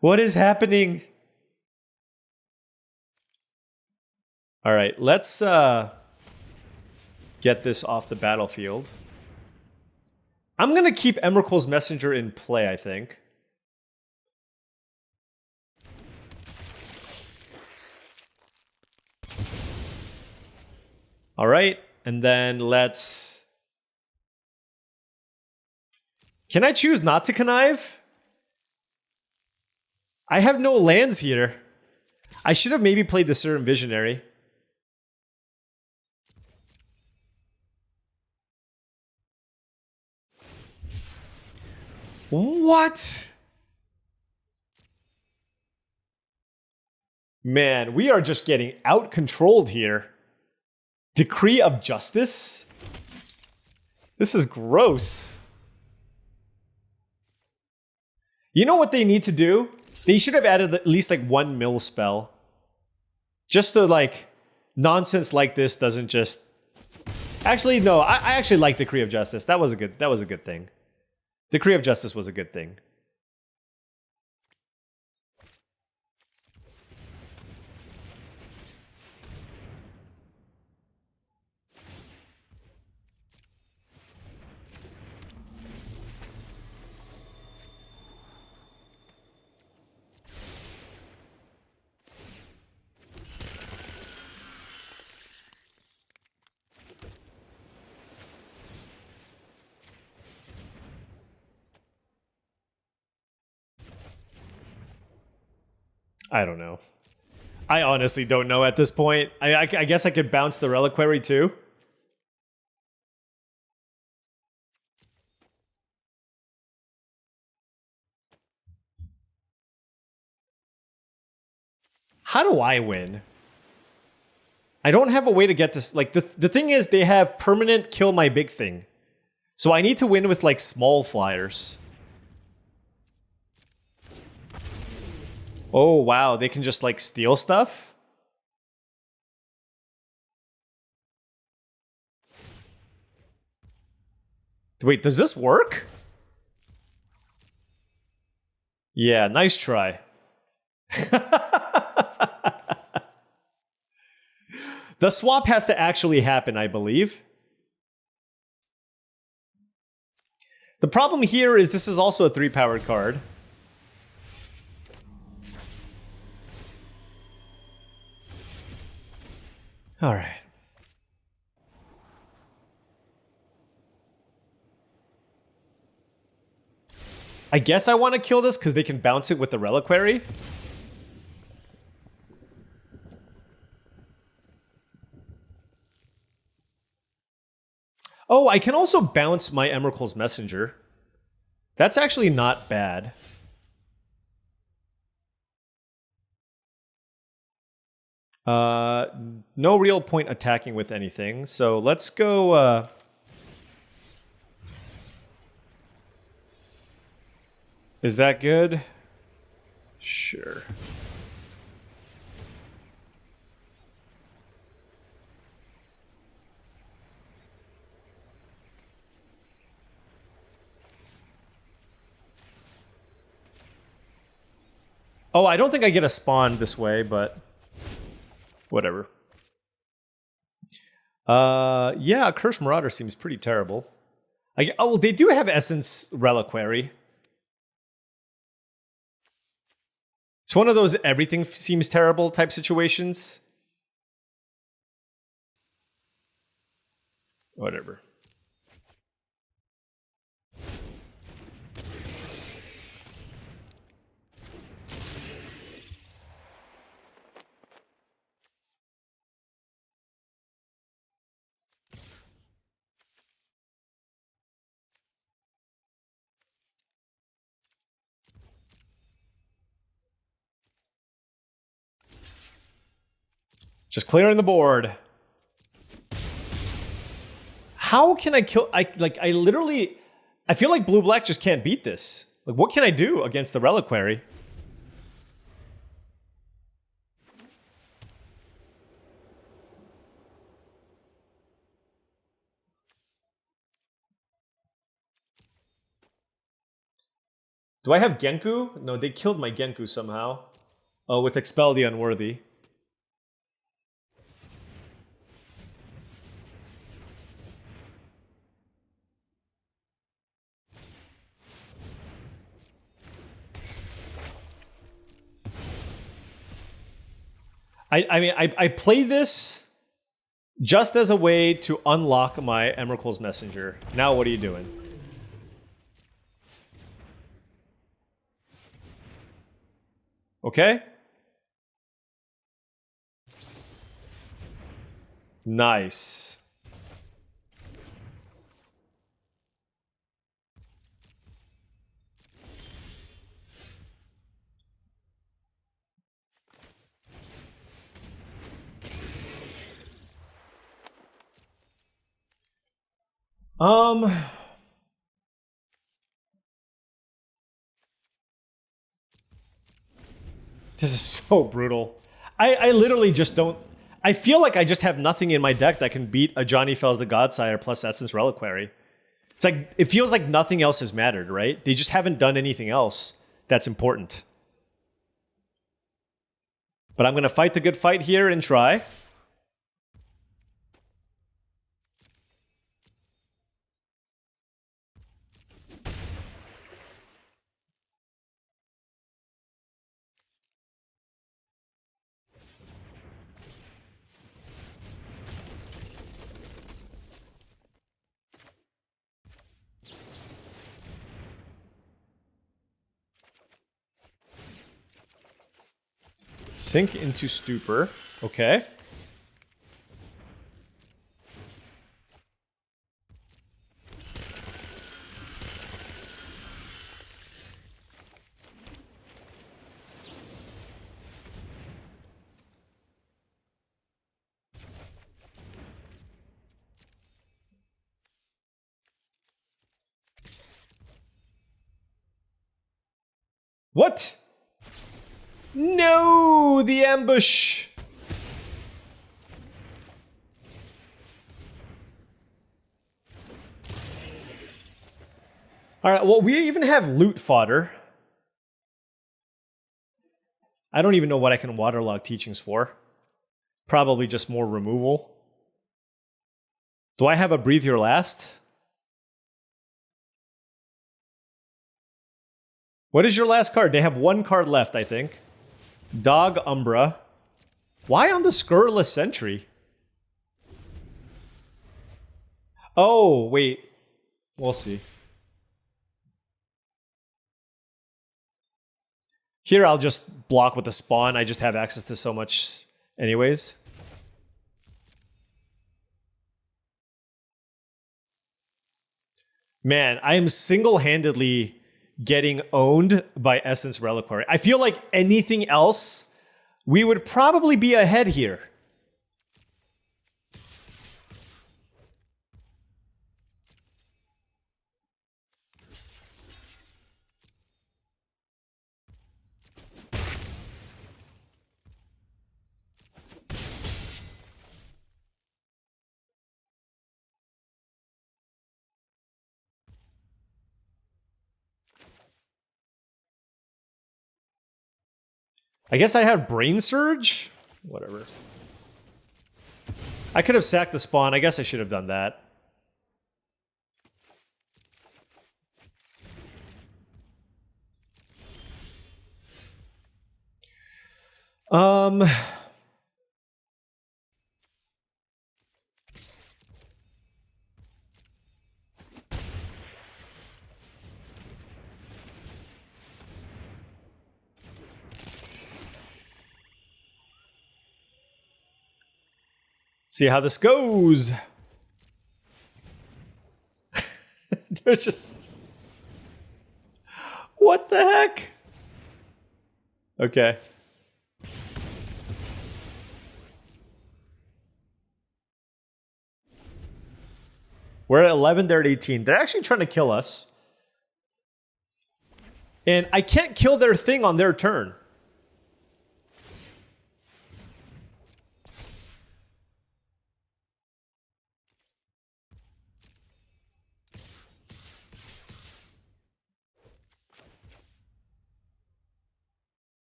A: What is happening? All right, let's get this off the battlefield. I'm going to keep Emrakul's Messenger in play, I think. All right, and then let's... Can I choose not to connive? I have no lands here. I should have maybe played the Serum Visionary. What? Man, we are just getting out-controlled here. Decree of Justice? This is gross. You know what they need to do? They should have added at least like 1 mill spell. Just so like nonsense like this doesn't just... Actually, no, I actually like Decree of Justice. That was a good thing. Decree of Justice was a good thing. I don't know. I honestly don't know at this point. I guess I could bounce the Reliquary too. How do I win? I don't have a way to get this. Like, the thing is, they have permanent kill my big thing. So I need to win with, like, small flyers. Oh, wow. They can just, like, steal stuff? Wait, does this work? Yeah, nice try. The swap has to actually happen, I believe. The problem here is this is also a 3-powered card. All right. I guess I want to kill this because they can bounce it with the Reliquary. Oh, I can also bounce my Emrakul's Messenger. That's actually not bad. No real point attacking with anything. So let's go... Is that good? Sure. Oh, I don't think I get a spawn this way, but whatever. Yeah, Cursed Marauder seems pretty terrible. Oh, they do have Essence Reliquary. It's one of those everything seems terrible type situations. Whatever. Just clearing the board. How can I kill... I literally... I feel like blue-black just can't beat this. Like, what can I do against the Reliquary? Do I have Genku? No, they killed my Genku somehow. Oh, with Expel the Unworthy. I play this just as a way to unlock my Emrakul's Messenger. Now what are you doing? Okay? Nice. This is so brutal. I literally just don't... I feel like I just have nothing in my deck that can beat a Johnny Fells the Godsire plus Essence Reliquary. It's like, it feels like nothing else has mattered, right? They just haven't done anything else that's important. But I'm going to fight the good fight here and try. Sink into Stupor. Okay. What? No, the ambush. All right, well, we even have loot fodder. I don't even know what I can waterlog teachings for. Probably just more removal. Do I have a Breathe Your Last? What is your last card? They have one card left, I think. Dog Umbra. Why on the Scurrilous Sentry? Oh, wait. We'll see. Here, I'll just block with the spawn. I just have access to so much anyways. Man, I am single-handedly getting owned by Essence Reliquary. I feel like anything else, we would probably be ahead here. I guess I have Brain Surge? Whatever. I could have sacked the spawn. I guess I should have done that. See how this goes. There's just... What the heck? Okay. We're at 11, they're at 18. They're actually trying to kill us. And I can't kill their thing on their turn.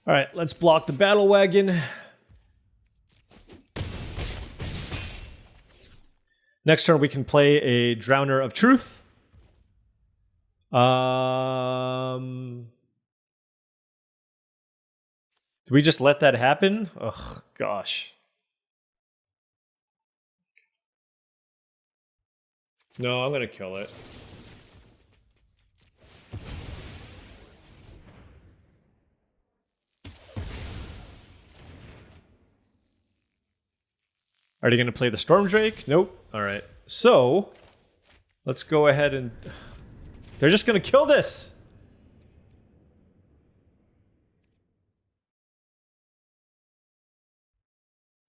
A: All right, let's block the battle wagon. Next turn, we can play a Drowner of Truth. Do we just let that happen? Ugh, gosh. No, I'm gonna kill it. Are you going to play the Storm Drake? Nope. All right. So, let's go ahead and... They're just going to kill this!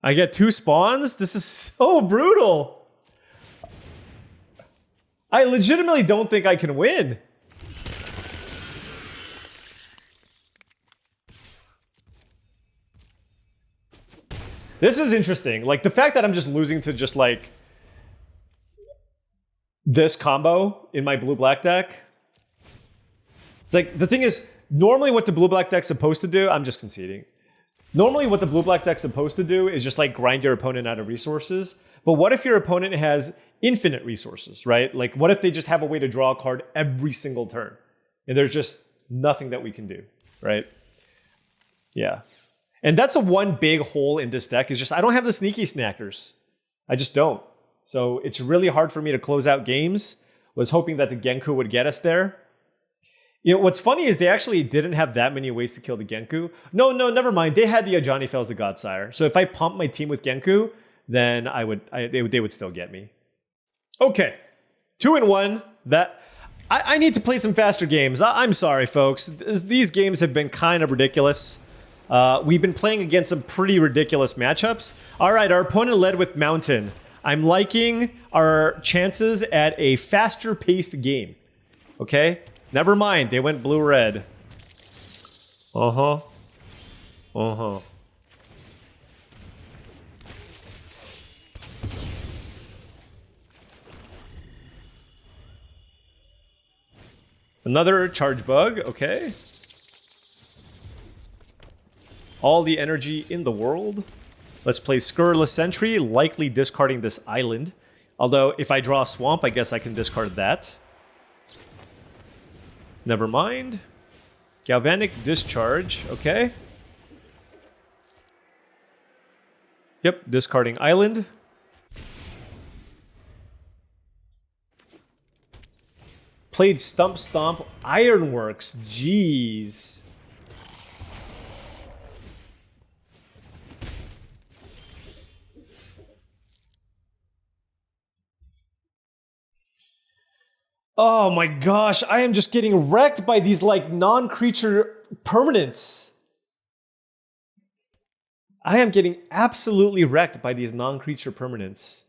A: I get 2 spawns? This is so brutal! I legitimately don't think I can win. This is interesting. Like, the fact that I'm just losing to just, like, this combo in my blue-black deck. It's like, the thing is, normally what the blue-black deck's supposed to do, I'm just conceding. Normally what the blue-black deck's supposed to do is just, like, grind your opponent out of resources. But what if your opponent has infinite resources, right? Like, what if they just have a way to draw a card every single turn? And there's just nothing that we can do, right? Yeah. And that's a one big hole in this deck, is just I don't have the sneaky snackers. I just don't. So it's really hard for me to close out games. Was hoping that the Genku would get us there. You know, what's funny is they actually didn't have that many ways to kill the Genku. No, never mind. They had the Ajani Fells the Godsire. So if I pump my team with Genku, then they would still get me. Okay. 2-1. I need to play some faster games. I'm sorry, folks. These games have been kind of ridiculous. We've been playing against some pretty ridiculous matchups. All right, our opponent led with Mountain. I'm liking our chances at a faster paced game. Okay? Never mind, they went blue-red. Uh-huh. Uh-huh. Another charge bug, okay. all the energy in the world. Let's play Scurrilous Sentry, likely discarding this island. Although, if I draw a Swamp, I guess I can discard that. Never mind. Galvanic Discharge, okay. Yep, discarding island. Played Stump Stomp Ironworks, jeez. Oh my gosh, I am just getting wrecked by these like non-creature permanents. I am getting absolutely wrecked by these non-creature permanents.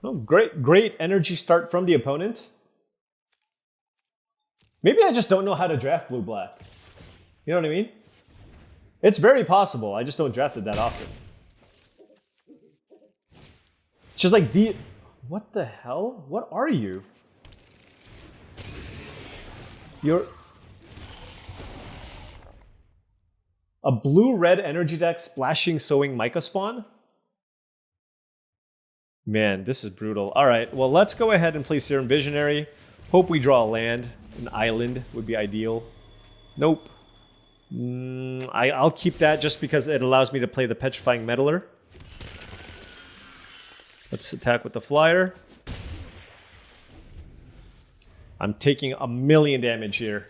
A: Oh, great energy start from the opponent. Maybe I just don't know how to draft blue-black. You know what I mean? It's very possible. I just don't draft it that often. It's just like the... What the hell? What are you? You're... A blue-red energy deck splashing sowing Mica Spawn? Man, this is brutal. All right, well, let's go ahead and play Serum Visionary. Hope we draw a land. An island would be ideal. Nope. I'll keep that just because it allows me to play the Petrifying Meddler. Let's attack with the Flyer. I'm taking 1,000,000 damage here.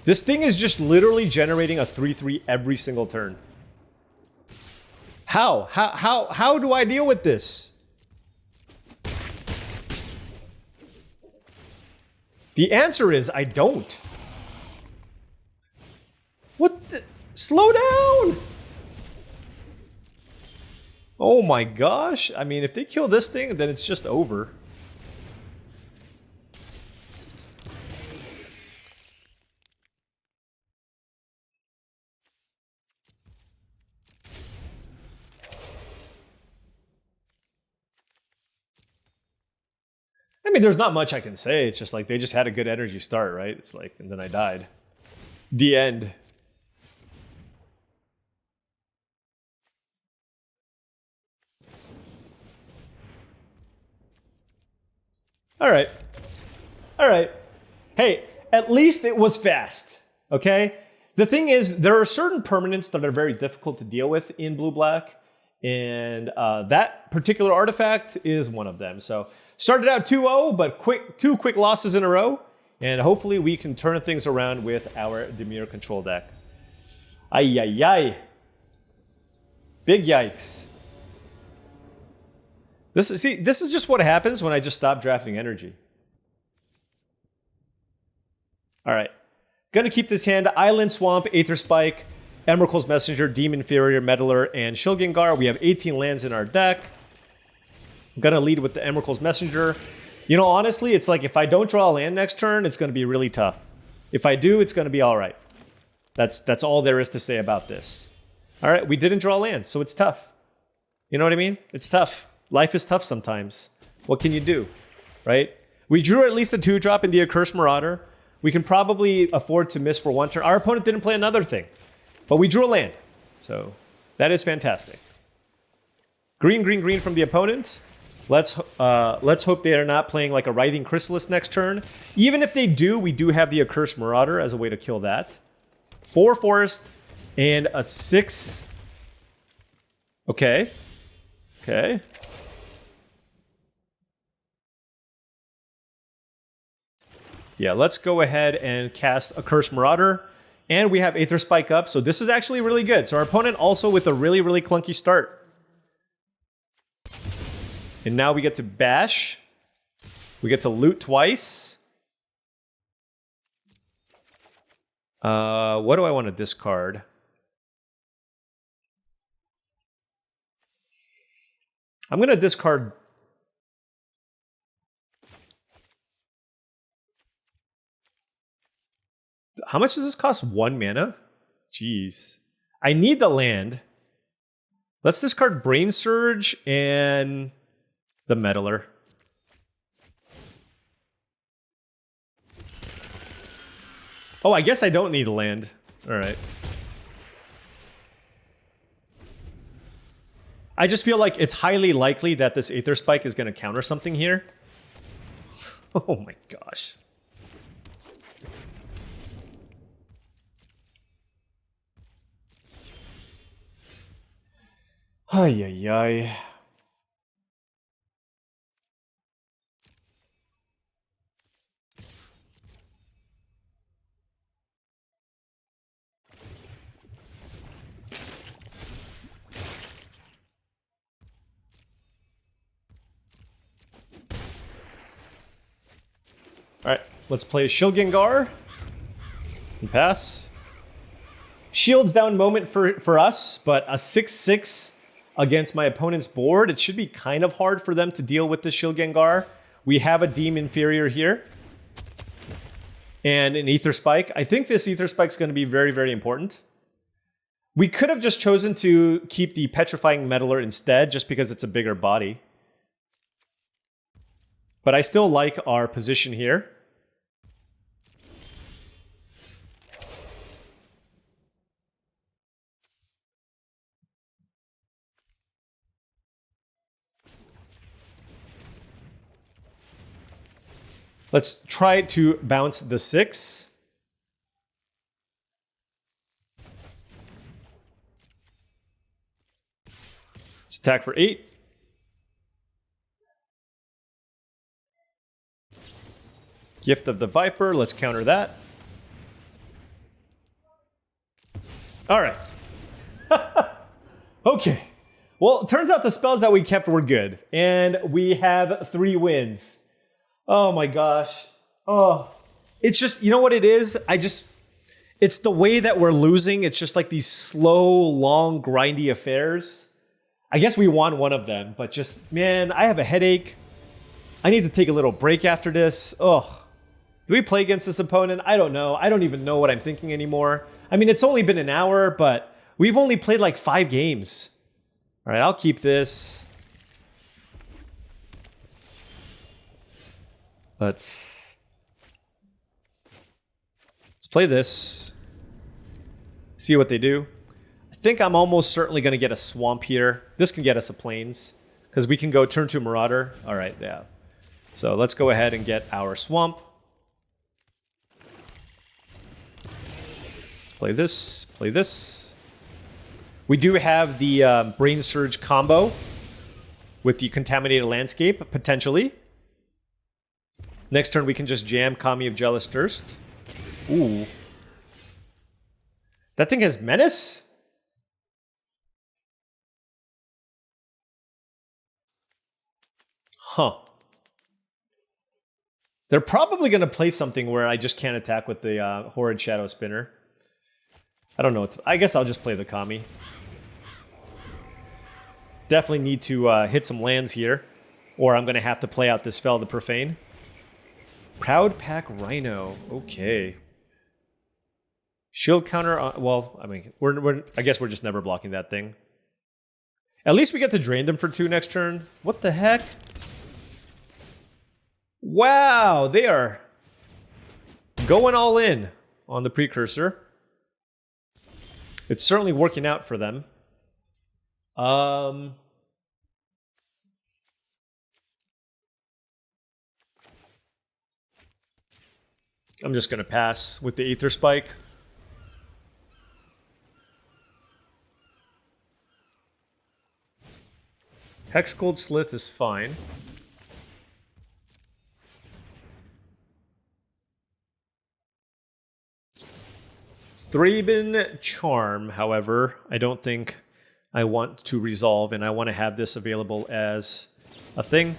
A: This thing is just literally generating a 3/3 every single turn. How do I deal with this? The answer is I don't. What the? Slow down! Oh my gosh. I mean, if they kill this thing, then it's just over. I mean, there's not much I can say. It's just like they just had a good energy start, right? It's like, and then I died. The end. All right. All right. Hey, at least it was fast, okay? The thing is, there are certain permanents that are very difficult to deal with in blue-black, and that particular artifact is one of them. So, started out 2-0, but two quick losses in a row, and hopefully we can turn things around with our Dimir control deck. Ay, ay, ay. Big yikes. This is just what happens when I just stop drafting energy. All right. Gonna keep this hand. Island, Swamp, Aether Spike, Emrakul's Messenger, Demon Inferior, Meddler, and Shilgengar. We have 18 lands in our deck. I'm gonna lead with the Emrakul's Messenger. You know, honestly, it's like if I don't draw a land next turn, it's gonna be really tough. If I do, it's gonna be all right. That's all there is to say about this. All right, we didn't draw land, so it's tough. You know what I mean? It's tough. Life is tough sometimes. What can you do, right? We drew at least a 2-drop in the Accursed Marauder. We can probably afford to miss for one turn. Our opponent didn't play another thing, but we drew a land. So that is fantastic. Green, green, green from the opponent. Let's hope they are not playing like a Writhing Chrysalis next turn. Even if they do, we do have the Accursed Marauder as a way to kill that. 4 forest and a 6. Okay. Okay. Yeah, let's go ahead and cast Accursed Marauder. And we have Aether Spike up, so this is actually really good. So our opponent also with a really, really clunky start. And now we get to bash. We get to loot twice. What do I want to discard? I'm going to discard... How much does this cost? 1 mana? Jeez. I need the land. Let's discard Brain Surge and the Meddler. Oh, I guess I don't need the land. All right. I just feel like it's highly likely that this Aether Spike is going to counter something here. Oh my gosh. Ay, ay, ay. Alright, let's play Shield Gengar. And pass. Shields down moment for us, but a 6-6 against my opponent's board. It should be kind of hard for them to deal with the Shield Gengar. We have a Deem Inferior here. And an Aether Spike. I think this Aether Spike is going to be very, very important. We could have just chosen to keep the Petrifying Meddler instead, just because it's a bigger body. But I still like our position here. Let's try to bounce the 6. Let's attack for 8. Gift of the Viper, let's counter that. All right. Okay. Well, it turns out the spells that we kept were good. And we have 3 wins. Oh my gosh. Oh. It's just, you know what it is? It's the way that we're losing. It's just like these slow, long, grindy affairs. I guess we won one of them, but just, man, I have a headache. I need to take a little break after this. Oh. Do we play against this opponent? I don't know. I don't even know what I'm thinking anymore. I mean, it's only been an hour, but we've only played like 5 games. All right, I'll keep this. Let's play this. See what they do. I think I'm almost certainly going to get a Swamp here. This can get us a Plains, because we can go turn 2 Marauder. All right, yeah. So let's go ahead and get our Swamp. Play this, play this. We do have the Brain Surge combo with the Contaminated Landscape, potentially. Next turn, we can just jam Kami of Jealous Thirst. Ooh. That thing has Menace? Huh. They're probably going to play something where I just can't attack with the Horrid Shadow Spinner. I don't know. I guess I'll just play the Kami. Definitely need to hit some lands here, or I'm going to have to play out this Fel the Profane. Proud Pack Rhino. Okay. Shield counter. Well, I mean, I guess we're just never blocking that thing. At least we get to drain them for 2 next turn. What the heck? Wow, they are going all in on the Precursor. It's certainly working out for them. I'm just going to pass with the Aether Spike. Hexgold Slith is fine. Thraben Charm, however, I don't think I want to resolve, and I want to have this available as a thing.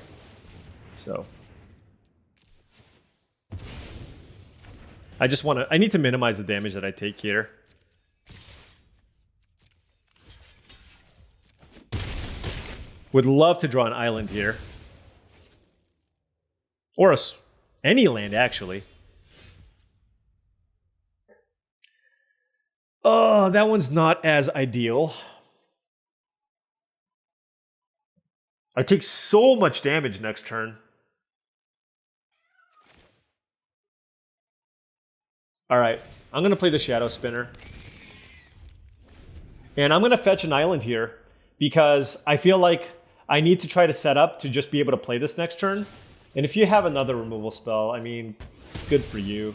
A: So I need to minimize the damage that I take here. Would love to draw an island here. Or any land, actually. Oh, that one's not as ideal. I take so much damage next turn. All right, I'm going to play the Shadow Spinner. And I'm going to fetch an island here because I feel like I need to try to set up to just be able to play this next turn. And if you have another removal spell, I mean, good for you.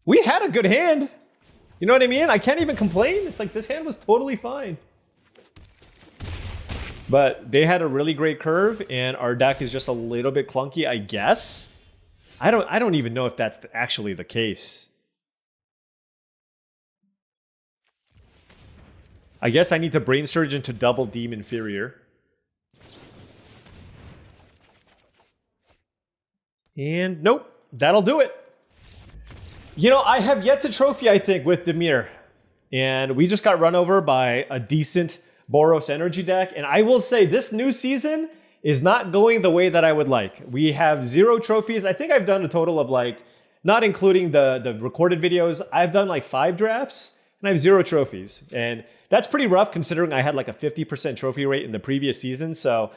A: We had a good hand. You know what I mean? I can't even complain. It's like this hand was totally fine. But they had a really great curve, and our deck is just a little bit clunky, I guess. I don't even know if that's actually the case. I guess I need to Brain Surge into double Deem Inferior. And nope, that'll do it. You know, I have yet to trophy, I think, with Dimir. And we just got run over by a decent Boros energy deck. And I will say this new season is not going the way that I would like. We have 0 trophies. I think I've done a total of like, not including the recorded videos, I've done like 5 drafts and I have 0 trophies. And that's pretty rough considering I had like a 50% trophy rate in the previous season. So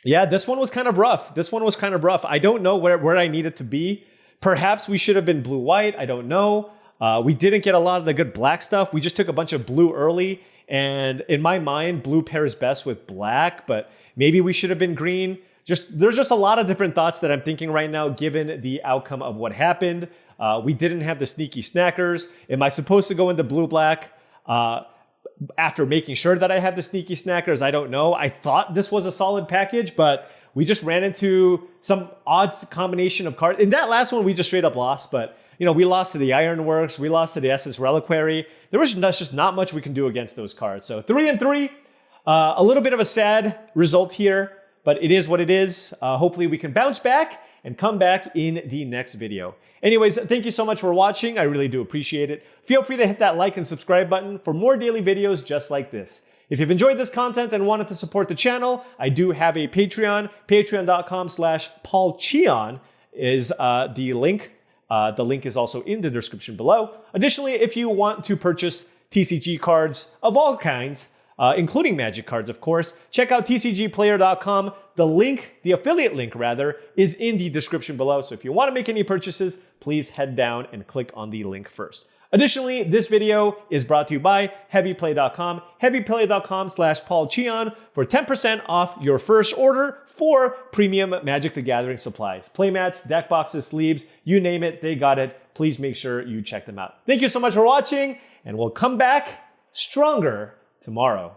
A: yeah, this one was kind of rough. I don't know where I needed to be. Perhaps we should have been blue-white. I don't know. We didn't get a lot of the good black stuff. We just took a bunch of blue early. And in my mind, blue pairs best with black, but maybe we should have been green. There's just a lot of different thoughts that I'm thinking right now, given the outcome of what happened. We didn't have the sneaky snackers. Am I supposed to go into blue-black after making sure that I have the sneaky snackers? I don't know. I thought this was a solid package, but we just ran into some odd combination of cards. In that last one, we just straight up lost, but you know, we lost to the Ironworks, we lost to the Essence Reliquary. There was just not much we can do against those cards. So 3-3, a little bit of a sad result here, but it is what it is. Hopefully we can bounce back and come back in the next video. Anyways, thank you so much for watching. I really do appreciate it. Feel free to hit that like and subscribe button for more daily videos just like this. If you've enjoyed this content and wanted to support the channel, I do have a Patreon. Patreon.com/paulcheon is the link. The link is also in the description below. Additionally, if you want to purchase TCG cards of all kinds, including Magic cards, of course, check out tcgplayer.com. The link, the affiliate link rather, is in the description below. So if you want to make any purchases, please head down and click on the link first. Additionally, this video is brought to you by heavyplay.com, heavyplay.com/paulcheon for 10% off your first order for premium Magic the Gathering supplies. Playmats, deck boxes, sleeves, you name it, they got it. Please make sure you check them out. Thank you so much for watching, and we'll come back stronger tomorrow.